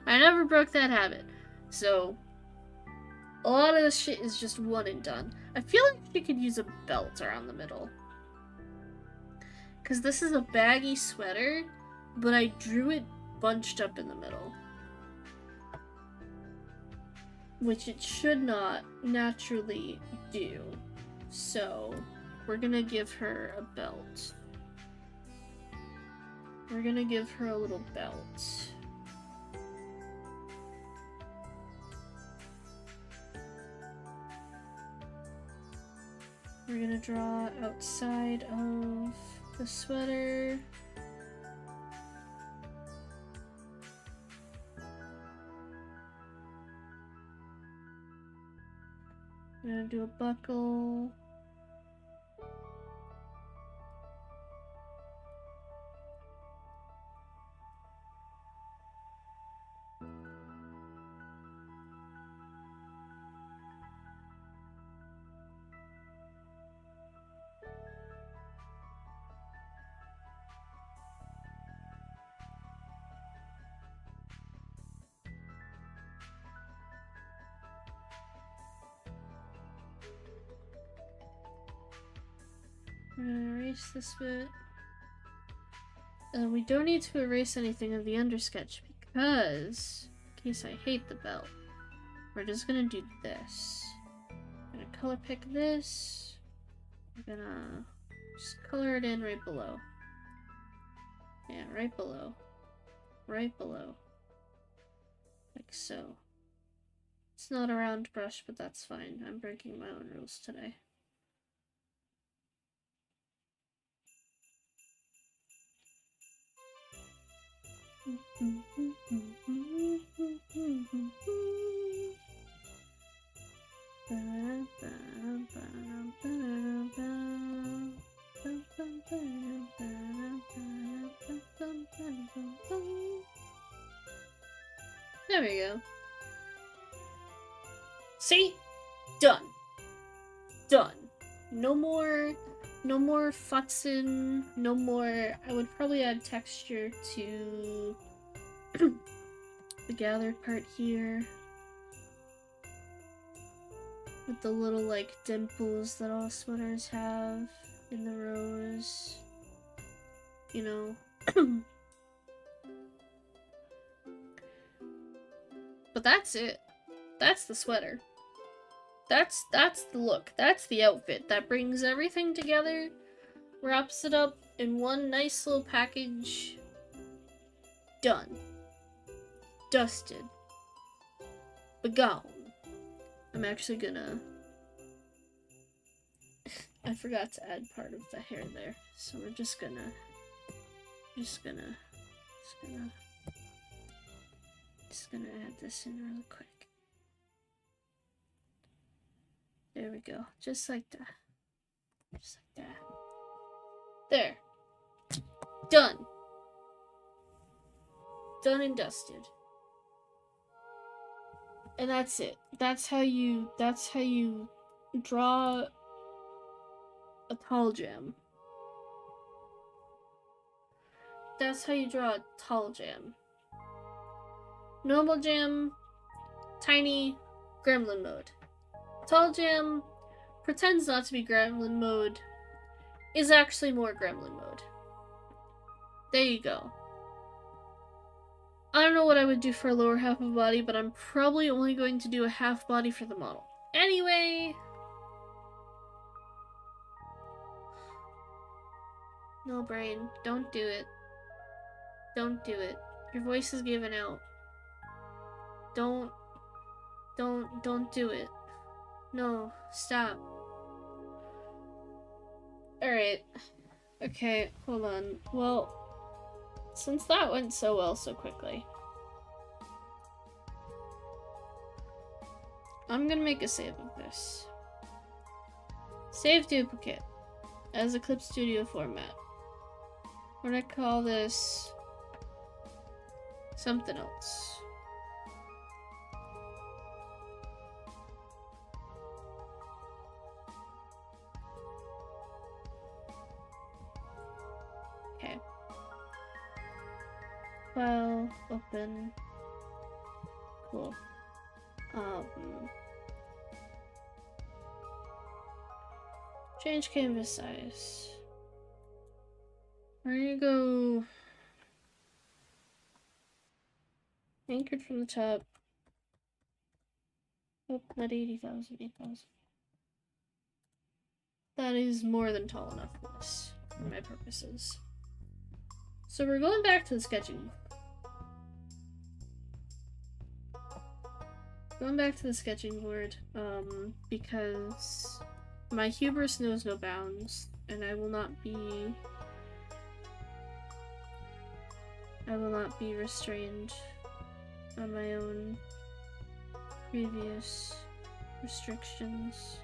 I never broke that habit. So, a lot of this shit is just one and done. I feel like she could use a belt around the middle. Because this is a baggy sweater, but I drew it bunched up in the middle. Which it should not naturally do. So, we're gonna give her a belt. We're gonna give her a little belt. We're gonna draw outside of the sweater. I'm gonna do a buckle. I'm gonna erase this bit. We don't need to erase anything of the undersketch because, in case I hate the belt, we're just gonna do this. I'm gonna color pick this. I'm gonna just color it in right below. Yeah, right below. Right below. Like so. It's not a round brush, but that's fine. I'm breaking my own rules today. There we go. See? Done. Done. No more futzing, no more. I would probably add texture to the gathered part here. With the little, like, dimples that all sweaters have in the rows. You know. But that's it. That's the sweater. That's the look. That's the outfit. That brings everything together, wraps it up in one nice little package. Done. Dusted. Begone. I'm actually gonna... I forgot to add part of the hair there, so we're just gonna add this in real quick. There we go. Just like that. Just like that. There. Done. Done and dusted. And that's it. That's how you draw a tall jam. That's how you draw a tall jam. Normal jam, tiny, gremlin mode. Tall jam pretends not to be gremlin mode, is actually more gremlin mode. There you go. I don't know what I would do for a lower half of body, but I'm probably only going to do a half body for the model. Anyway. No brain. Don't do it. Don't do it. Your voice is giving out. Don't do it. No, stop. Alright. Okay, hold on. Well, since that went so well so quickly, I'm gonna make a save of this. Save duplicate as a Clip Studio format. We're gonna call this something else. Okay. File, open. Cool. Change canvas size. We're gonna go anchored from the top. Oh, not 80,000, 8,000. That is more than tall enough for this, for my purposes. So we're going back to the sketching. Going back to the sketching board, because my hubris knows no bounds, and I will not be restrained on my own previous restrictions.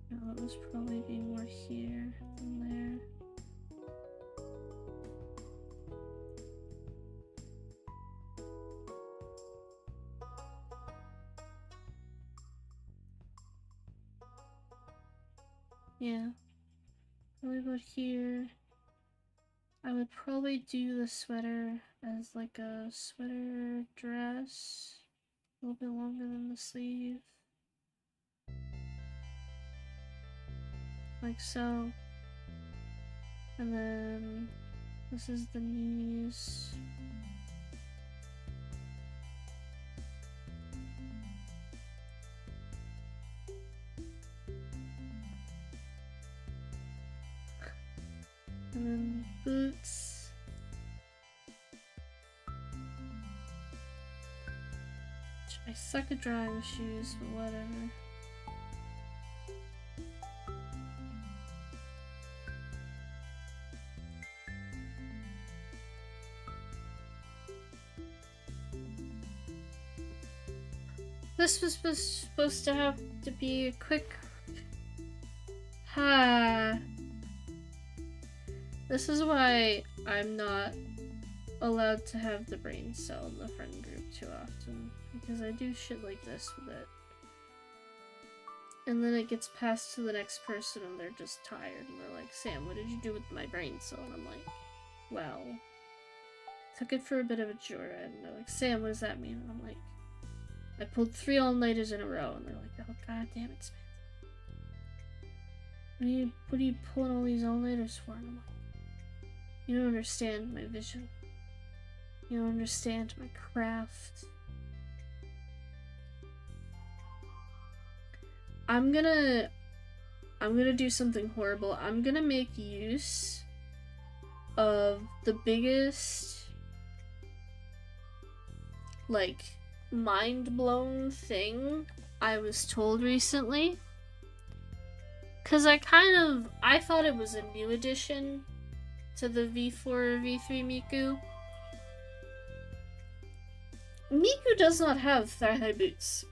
No, it was probably be more here than there. Yeah, probably about here. I would probably do the sweater as like a sweater dress, a little bit longer than the sleeve. Like so. And then this is the knees. And then boots. I suck at drawing shoes, but whatever. This was supposed to have to be a quick... This is why I'm not allowed to have the brain cell in the friend group too often, because I do shit like this with it. And then it gets passed to the next person and they're just tired and they're like, Sam, what did you do with my brain cell? And I'm like, well, took it for a bit of a joyride. And they're like, Sam, what does that mean? And I'm like, I pulled 3 all-nighters in a row. And they're like, oh, god damn it, Samantha. What are you pulling all these all-nighters for? And I'm like, you don't understand my vision. You don't understand my craft. I'm gonna do something horrible. I'm gonna make use of the biggest, like, mind-blown thing I was told recently. Cause I thought it was a new addition to the V4 or V3 Miku. Miku does not have thigh-high boots.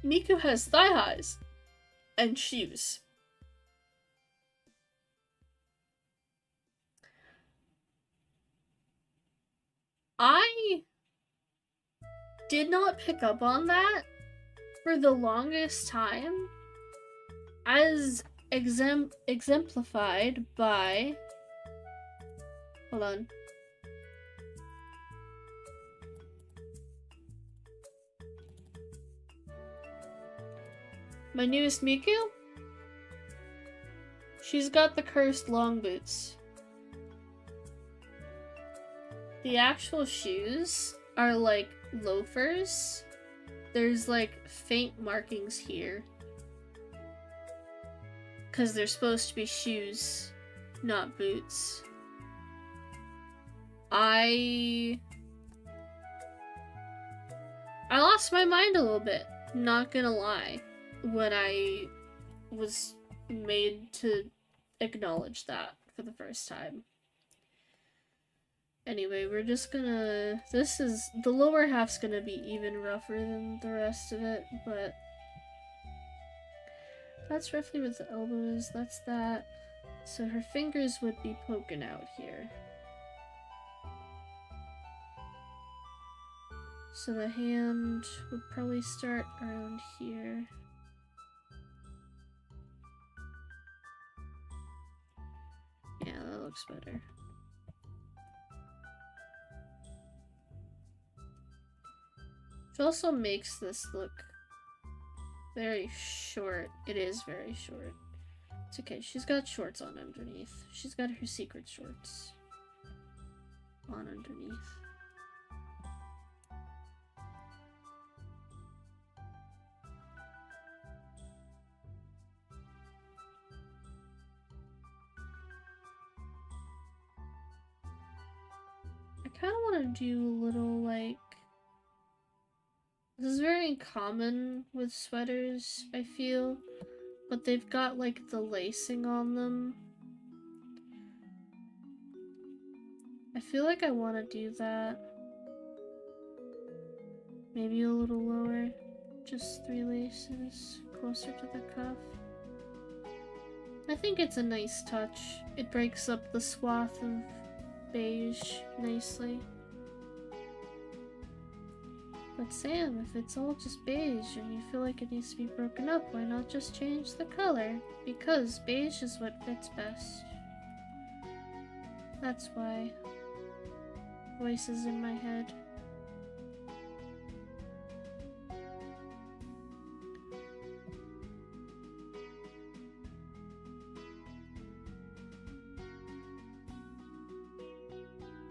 Miku has thigh-highs and shoes. I did not pick up on that for the longest time, as exemplified by... Hold on. My newest Miku? She's got the cursed long boots. The actual shoes are like loafers. There's like faint markings here. Because they're supposed to be shoes, not boots. I lost my mind a little bit, not gonna lie, when I was made to acknowledge that for the first time. Anyway, we're just gonna... the lower half's gonna be even rougher than the rest of it, but... That's roughly what the elbow is, that's that. So her fingers would be poking out here. So the hand would probably start around here. Yeah, that looks better. Which also makes this look very short. It is very short. It's okay, she's got shorts on underneath. She's got her secret shorts on underneath. I kind of want to do a little, like... This is very common with sweaters, I feel. But they've got, like, the lacing on them. I feel like I want to do that. Maybe a little lower. Just 3 laces, closer to the cuff. I think it's a nice touch. It breaks up the swath of beige nicely. But Sam, if it's all just beige and you feel like it needs to be broken up, why not just change the color? Because beige is what fits best. That's why. Voices in my head.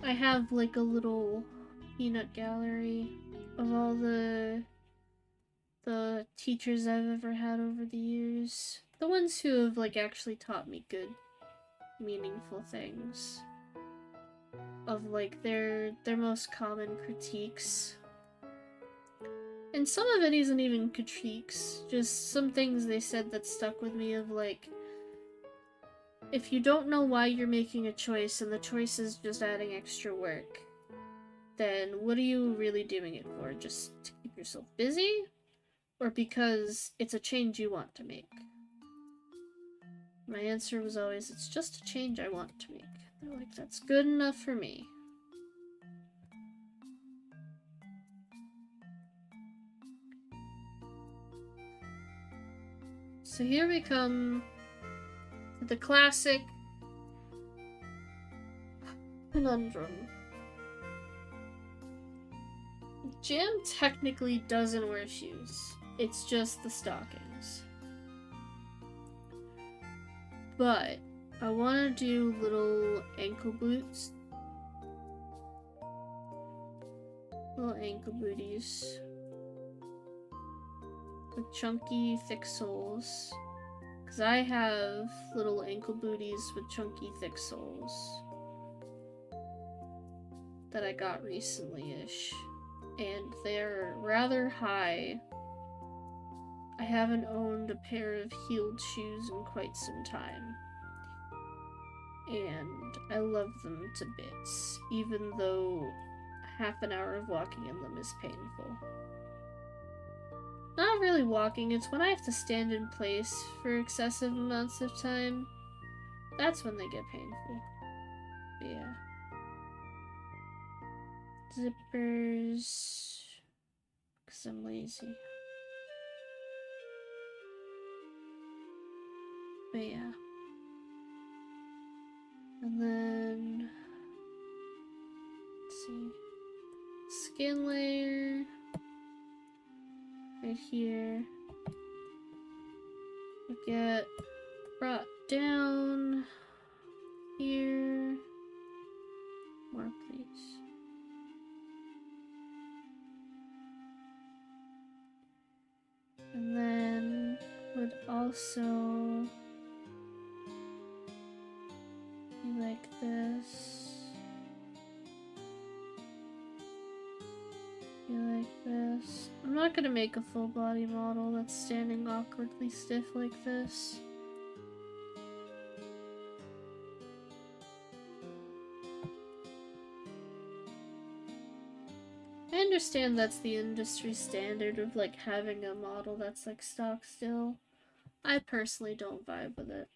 I have like a little peanut gallery of all the teachers I've ever had over the years. The ones who have like actually taught me good, meaningful things. Of like their most common critiques. And some of it isn't even critiques, just some things they said that stuck with me of like, if you don't know why you're making a choice and the choice is just adding extra work, then what are you really doing it for? Just to keep yourself busy? Or because it's a change you want to make? My answer was always, it's just a change I want to make. They're like, that's good enough for me. So here we come to the classic conundrum. Jam technically doesn't wear shoes. It's just the stockings. But I want to do little ankle boots. Little ankle booties. With chunky, thick soles. Because I have little ankle booties with chunky, thick soles. That I got recently-ish. And they're rather high. I haven't owned a pair of heeled shoes in quite some time. And I love them to bits, even though half an hour of walking in them is painful. Not really walking, it's when I have to stand in place for excessive amounts of time. That's when they get painful. But yeah. Zippers. Because I'm lazy. But yeah. And then, let's see, skin layer, right here, we get brought down here, more please. And then would also be like this. Be like this. I'm not gonna make a full body model that's standing awkwardly stiff like this. I understand that's the industry standard of like having a model that's like stock still. I personally don't vibe with it.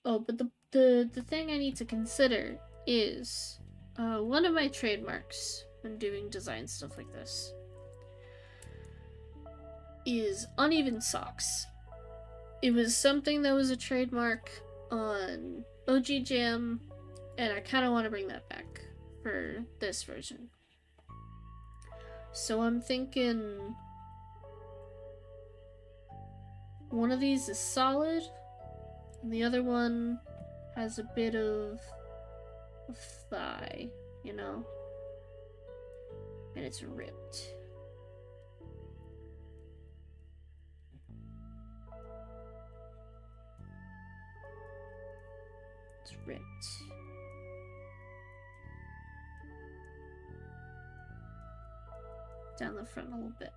Oh, but the thing I need to consider is one of my trademarks when doing design stuff like this is uneven socks. It was something that was a trademark on OG Jam, and I kind of want to bring that back for this version. So I'm thinking one of these is solid, and the other one has a bit of thigh, you know? And it's ripped. It's ripped. Down the front a little bit.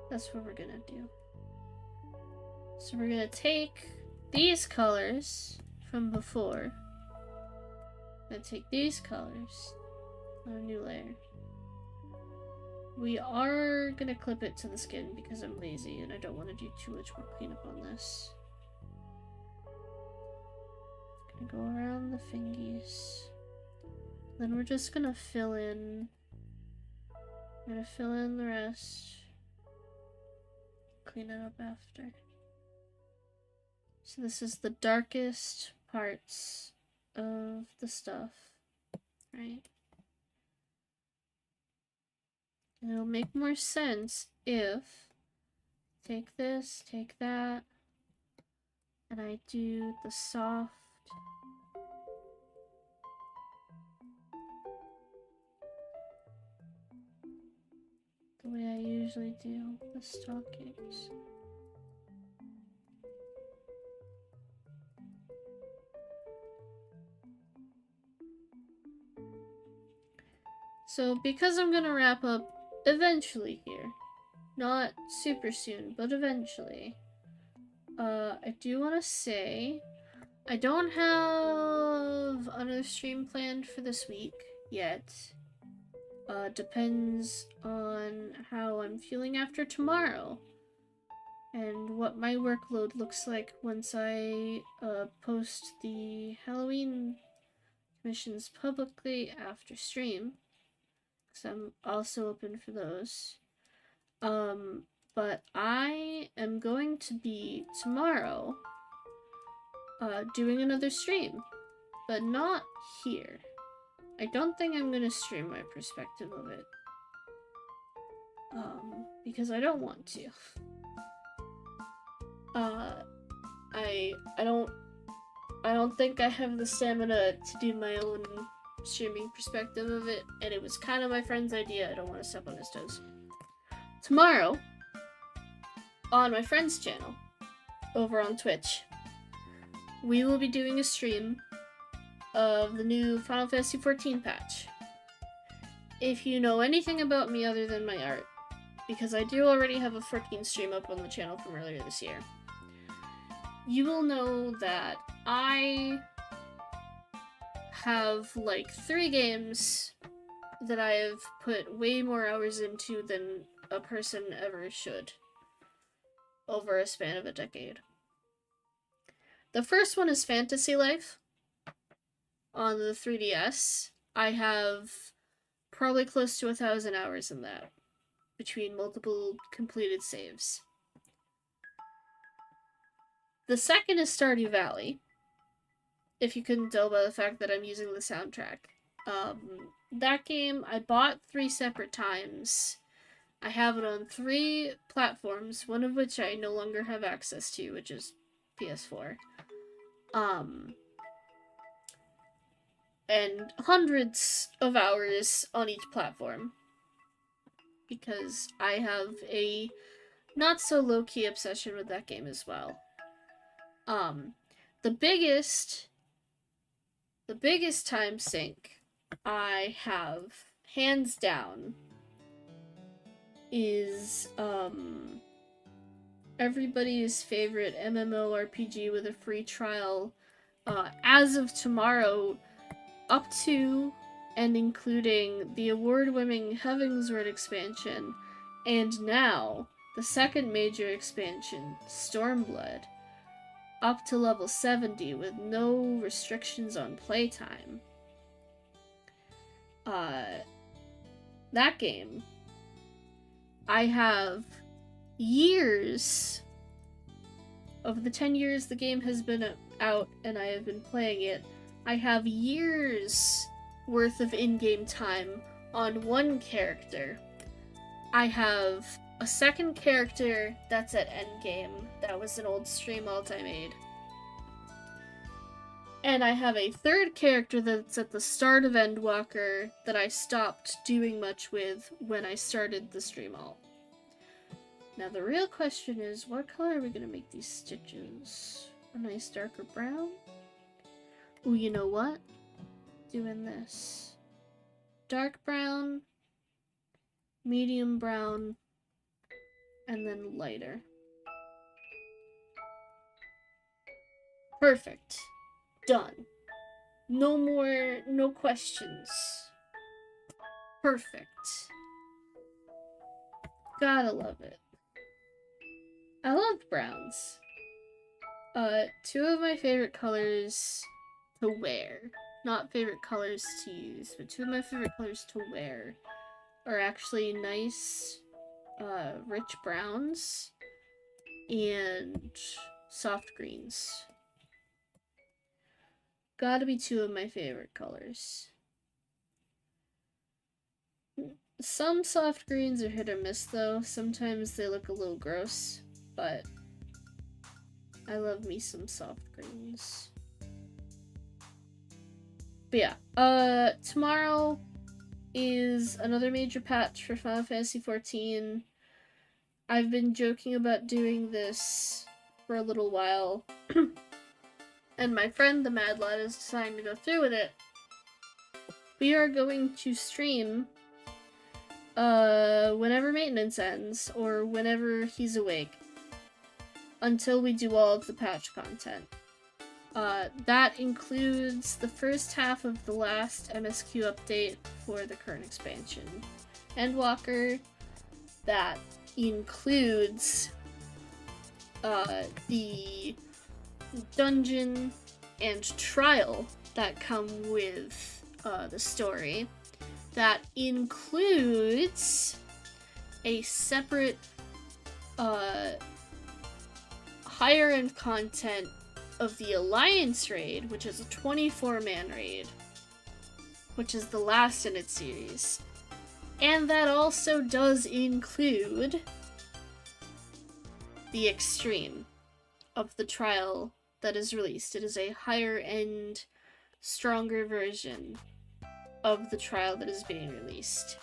That's what we're gonna do. So we're gonna take these colors from before. I'm gonna take these colors on a new layer. We are gonna clip it to the skin because I'm lazy and I don't want to do too much more cleanup on this. Gonna go around the fingies. Then we're just gonna fill in. I'm gonna fill in the rest. Clean it up after. So this is the darkest parts of the stuff, right? And it'll make more sense if take this, take that, and I do the soft the way I usually do the stockings. So because I'm gonna wrap up eventually here, not super soon, but eventually, I do want to say I don't have another stream planned for this week yet. Depends on how I'm feeling after tomorrow and what my workload looks like once I post the Halloween commissions publicly after stream, because I'm also open for those. But I am going to be tomorrow doing another stream, but not here. I don't think I'm gonna stream my perspective of it. Because I don't want to. I don't think I have the stamina to do my own streaming perspective of it, and it was kind of my friend's idea. I don't want to step on his toes. Tomorrow, on my friend's channel, over on Twitch, we will be doing a stream of the new Final Fantasy XIV patch. If you know anything about me other than my art, because I do already have a 14 stream up on the channel from earlier this year, you will know that I have like 3 games that I have put way more hours into than a person ever should over a span of a decade. The first one is Fantasy Life on the 3DS. I have probably close to 1,000 hours in that, between multiple completed saves. The second is Stardew Valley, if you couldn't tell by the fact that I'm using the soundtrack. That game I bought 3 separate times. I have it on 3 platforms, one of which I no longer have access to, which is PS4. And hundreds of hours on each platform, because I have a not so low-key obsession with that game as well. The biggest time sink I have, hands down, is everybody's favorite MMORPG with a free trial, as of tomorrow, up to and including the award-winning Heavensward expansion, and now the second major expansion, Stormblood, up to level 70 with no restrictions on playtime. That game, I have years of the 10 years the game has been out and I have been playing it. I have years worth of in-game time on one character. I have a second character that's at endgame. That was an old stream alt I made. And I have a third character that's at the start of Endwalker that I stopped doing much with when I started the stream alt. Now the real question is, what color are we gonna make these stitches? A nice darker brown? Ooh, you know what? Doing this. Dark brown, medium brown, and then lighter. Perfect. Done. No questions. Perfect. Gotta love it. I love browns. 2 of my favorite colors to wear, not favorite colors to use, but 2 of my favorite colors to wear are actually nice, rich browns and soft greens. Gotta be 2 of my favorite colors. Some soft greens are hit or miss though. Sometimes they look a little gross, but I love me some soft greens. But yeah, tomorrow is another major patch for Final Fantasy XIV. I've been joking about doing this for a little while, and my friend the Mad Lad is deciding to go through with it. We are going to stream whenever maintenance ends, or whenever he's awake, until we do all of the patch content. That includes the first half of the last MSQ update for the current expansion, Endwalker. That includes the dungeon and trial that come with the story that includes a separate higher end content of the Alliance raid, which is a 24-man raid, which is the last in its series. And that also does include the extreme of the trial that is released. It is a higher end, stronger version of the trial that is being released.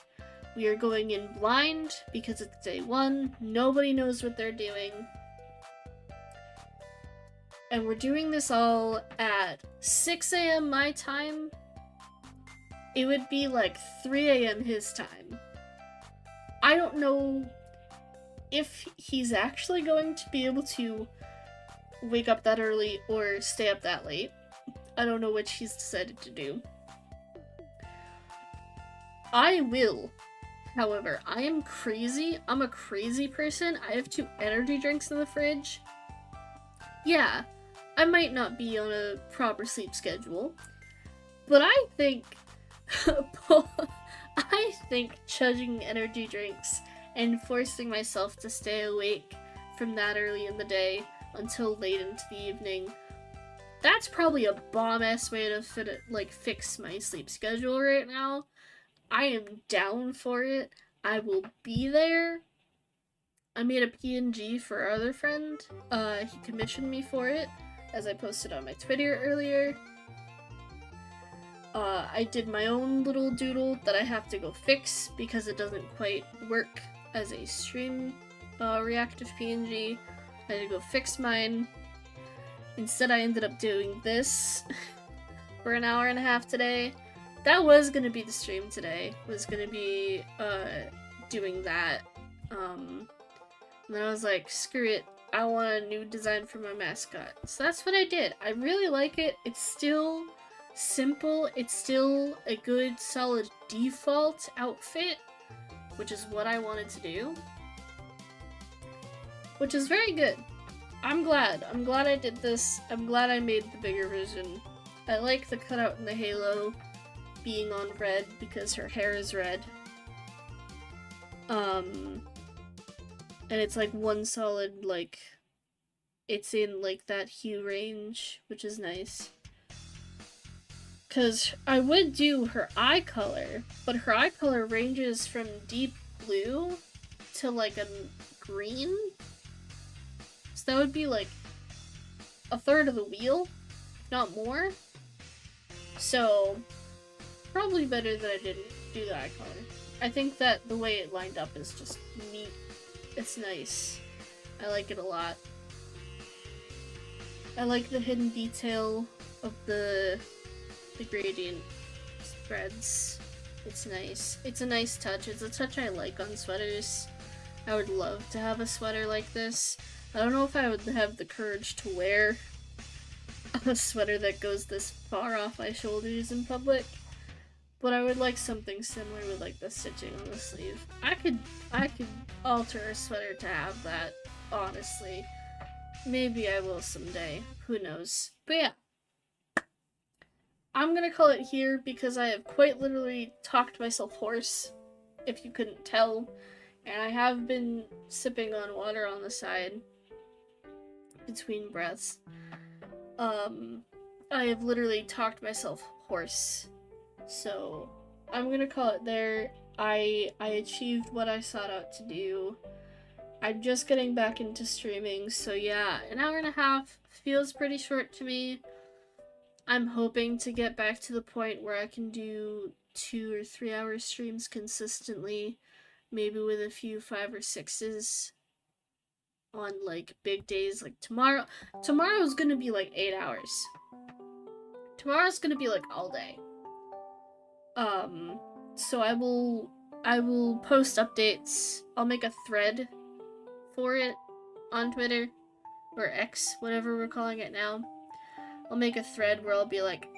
We are going in blind because it's day one. Nobody knows what they're doing. And we're doing this all at 6 a.m. my time. It would be like 3 a.m. his time. I don't know if he's actually going to be able to wake up that early or stay up that late. I don't know which he's decided to do. I will. However, I am crazy. I'm a crazy person. I have 2 energy drinks in the fridge. Yeah, I might not be on a proper sleep schedule, but I think chugging energy drinks and forcing myself to stay awake from that early in the day until late into the evening, that's probably a bomb-ass way to fix my sleep schedule right now. I am down for it. I will be there. I made a PNG for our other friend. He commissioned me for it, as I posted on my Twitter earlier. I did my own little doodle that I have to go fix because it doesn't quite work as a stream reactive PNG. I had to go fix mine. Instead, I ended up doing this for an hour and a half today. That was gonna be the stream today. Was gonna be doing that. And then I was like, screw it. I want a new design for my mascot. So that's what I did. I really like it. It's still simple. It's still a good, solid default outfit, which is what I wanted to do. Which is very good. I'm glad. I'm glad I did this. I'm glad I made the bigger version. I like the cutout in the halo being on red because her hair is red. And it's like one solid, like, it's in like that hue range, which is nice. Because I would do her eye color, but her eye color ranges from deep blue to like a green. So that would be like a third of the wheel, if not more. So probably better that I didn't do the eye color. I think that the way it lined up is just neat. It's nice. I like it a lot. I like the hidden detail of the gradient spreads. It's nice. It's a nice touch. It's a touch I like on sweaters. I would love to have a sweater like this. I don't know if I would have the courage to wear a sweater that goes this far off my shoulders in public, but I would like something similar with like the stitching on the sleeve. I could alter a sweater to have that, honestly. Maybe I will someday. Who knows? But yeah. I'm gonna call it here because I have quite literally talked myself hoarse, if you couldn't tell, and I have been sipping on water on the side between breaths. I have literally talked myself hoarse, so I'm gonna call it there. I achieved what I sought out to do. I'm just getting back into streaming, so yeah, an hour and a half feels pretty short to me. I'm hoping to get back to the point where I can do 2 or 3 hour streams consistently, maybe with a few 5 or 6s on like big days like tomorrow. Tomorrow's gonna be like 8 hours. Tomorrow's gonna be like all day. So I will post updates. I'll make a thread for it on Twitter or X, whatever we're calling it now. I'll make a thread where I'll be like,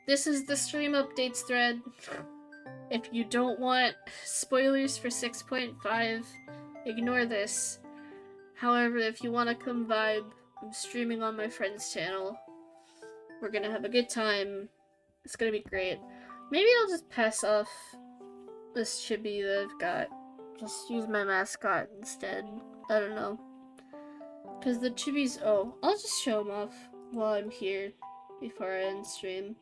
this is the stream updates thread. If you don't want spoilers for 6.5, ignore this. However, if you want to come vibe, I'm streaming on my friend's channel. We're gonna have a good time. It's gonna be great. Maybe I'll just pass off this chibi that I've got. Just use my mascot instead. I don't know. Because the chibis... Oh, I'll just show them off while I'm here before I end stream.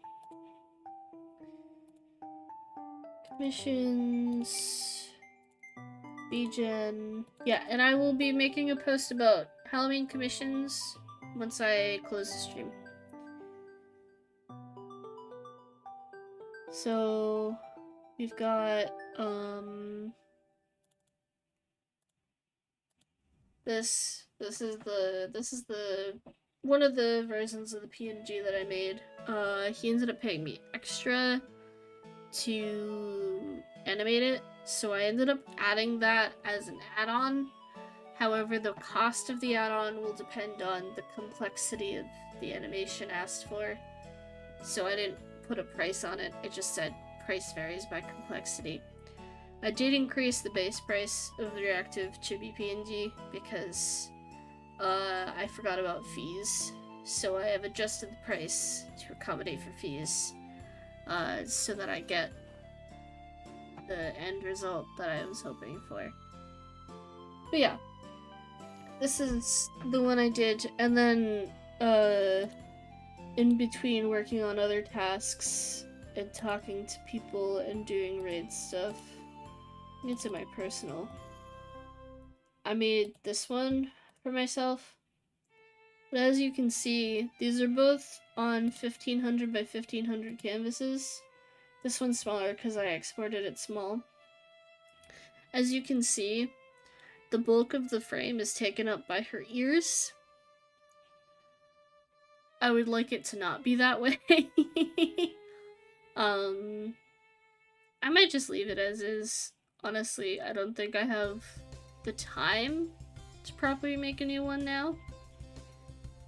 Commissions... BGen... Yeah, and I will be making a post about Halloween commissions once I close the stream. So... We've got, This is the one of the versions of the PNG that I made. He ended up paying me extra to animate it, so I ended up adding that as an add-on. However, the cost of the add-on will depend on the complexity of the animation asked for. So I didn't put a price on it, it just said price varies by complexity. I did increase the base price of the reactive chibi PNG because I forgot about fees, so I have adjusted the price to accommodate for fees so that I get the end result that I was hoping for. But yeah, this is the one I did, and then in between working on other tasks and talking to people and doing raid stuff, it's in my personal. I made this one for myself, but as you can see, these are both on 1500 by 1500 canvases. This one's smaller because I exported it small. As you can see, the bulk of the frame is taken up by her ears. I would like it to not be that way. I might just leave it as is. Honestly, I don't think I have the time to properly make a new one now.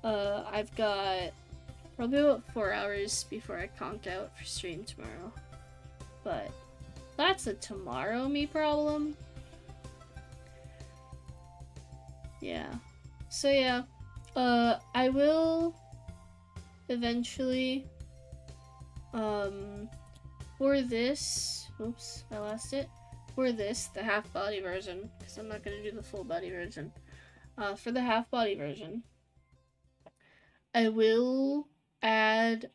I've got probably about 4 hours before I conk out for stream tomorrow. But that's a tomorrow me problem. Yeah. So yeah, I will eventually, for this, oops, I lost it. For this, the half body version, because I'm not going to do the full body version. For the half body version, I will add,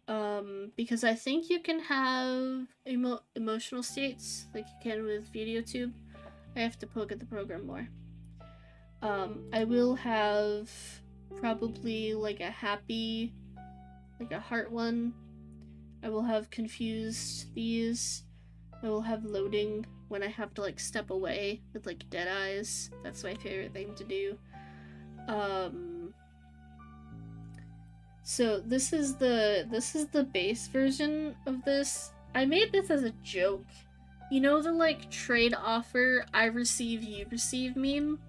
because I think you can have emotional states like you can with PNGTuber. I have to poke at the program more. I will have probably like a happy, like a heart one. I will have confused these. I will have loading when I have to like step away with like dead eyes. That's my favorite thing to do. So this is the base version of this. I made this as a joke. You know the like trade offer I receive you receive meme?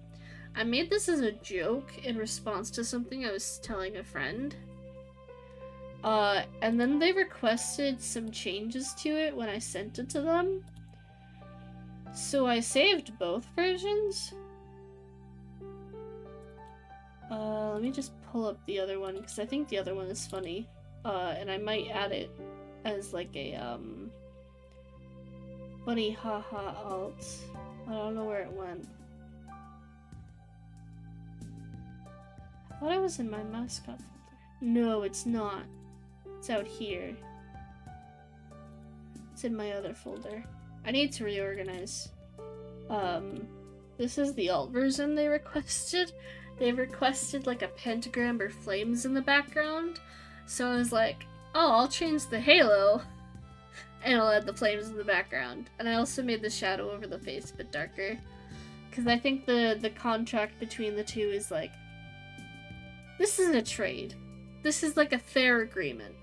I made this as a joke in response to something I was telling a friend. And then they requested some changes to it when I sent it to them. So I saved both versions. Let me just pull up the other one, because I think the other one is funny. And I might add it as like a, funny haha alt. I don't know where it went. I thought it was in my mascot folder. No, it's not. It's out here. It's in my other folder. I need to reorganize. This is the alt version they requested. They requested like a pentagram or flames in the background. So I was like, oh, I'll change the halo and I'll add the flames in the background. And I also made the shadow over the face a bit darker. Because I think the contract between the two is like, this isn't a trade. This is like a fair agreement.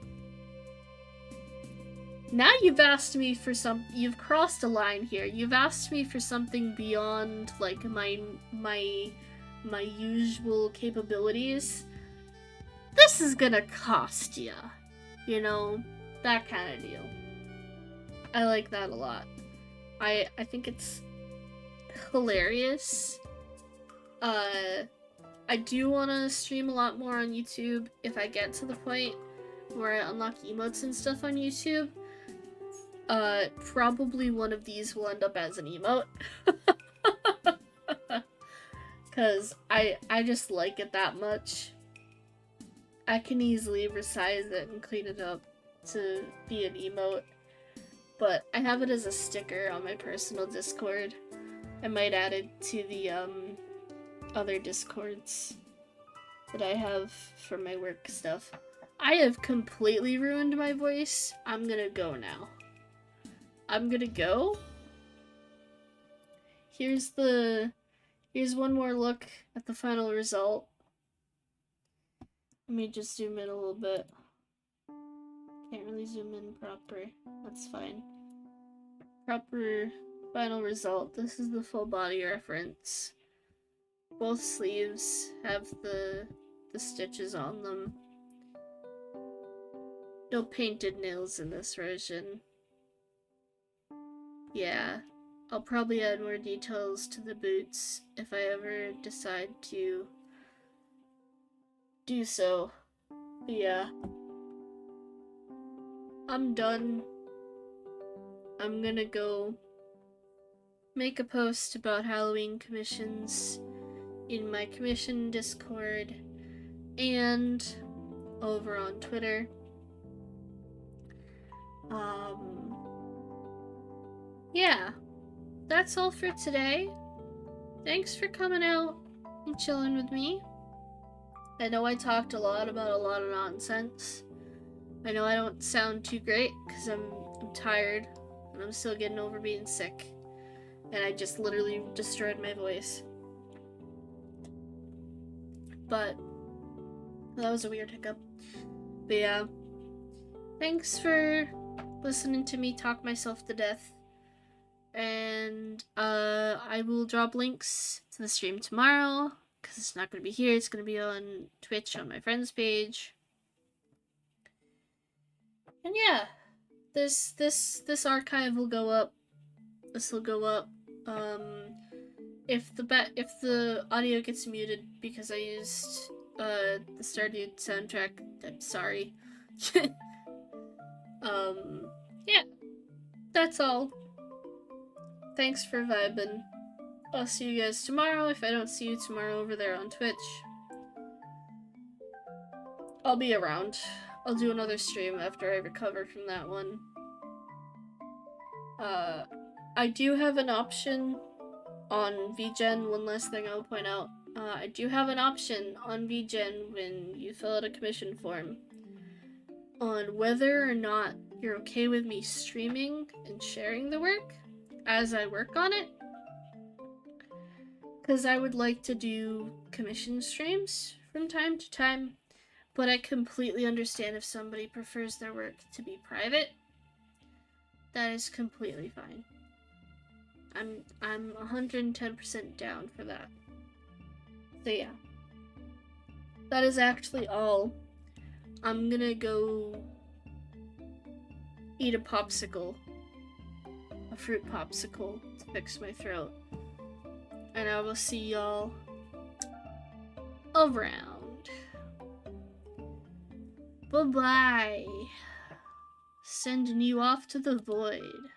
Now you've asked me for you've crossed a line here. You've asked me for something beyond like my usual capabilities. This is gonna cost ya. You know, that kind of deal. I like that a lot. I think it's hilarious. I do want to stream a lot more on YouTube if I get to the point where I unlock emotes and stuff on YouTube, probably one of these will end up as an emote. Cause I just like it that much. I can easily resize it and clean it up to be an emote. But I have it as a sticker on my personal Discord. I might add it to the other Discords that I have for my work stuff. I have completely ruined my voice. I'm gonna go now. I'm gonna go. Here's one more look at the final result. Let me just zoom in a little bit. Can't really zoom in proper. That's fine. Proper final result. This is the full body reference. Both sleeves have the stitches on them. No painted nails in this version. Yeah, I'll probably add more details to the boots if I ever decide to do so. But yeah, I'm done. I'm gonna go make a post about Halloween commissions in my commission Discord and over on Twitter. Yeah, that's all for today. Thanks for coming out and chilling with me. I know I talked a lot about a lot of nonsense. I know I don't sound too great because I'm tired and I'm still getting over being sick. And I just literally destroyed my voice. But that was a weird hiccup. But yeah, thanks for listening to me talk myself to death. And I will drop links to the stream tomorrow because it's not going to be here. It's going to be on Twitch on my friend's page. And yeah, this archive will go up. This will go up. If the audio gets muted because I used the Stardew soundtrack, I'm sorry. Yeah, that's all. Thanks for vibing. I'll see you guys tomorrow if I don't see you tomorrow over there on Twitch. I'll be around. I'll do another stream after I recover from that one. I do have an option on VGen. One last thing I'll point out. I do have an option on VGen when you fill out a commission form on whether or not you're okay with me streaming and sharing the work as I work on it. Because I would like to do commission streams from time to time, but I completely understand if somebody prefers their work to be private. That is completely fine. I'm 110% down for that. So yeah. That is actually all. I'm gonna go eat a popsicle. A fruit popsicle to fix my throat. And I will see y'all around. Bye-bye. Sending you off to the void.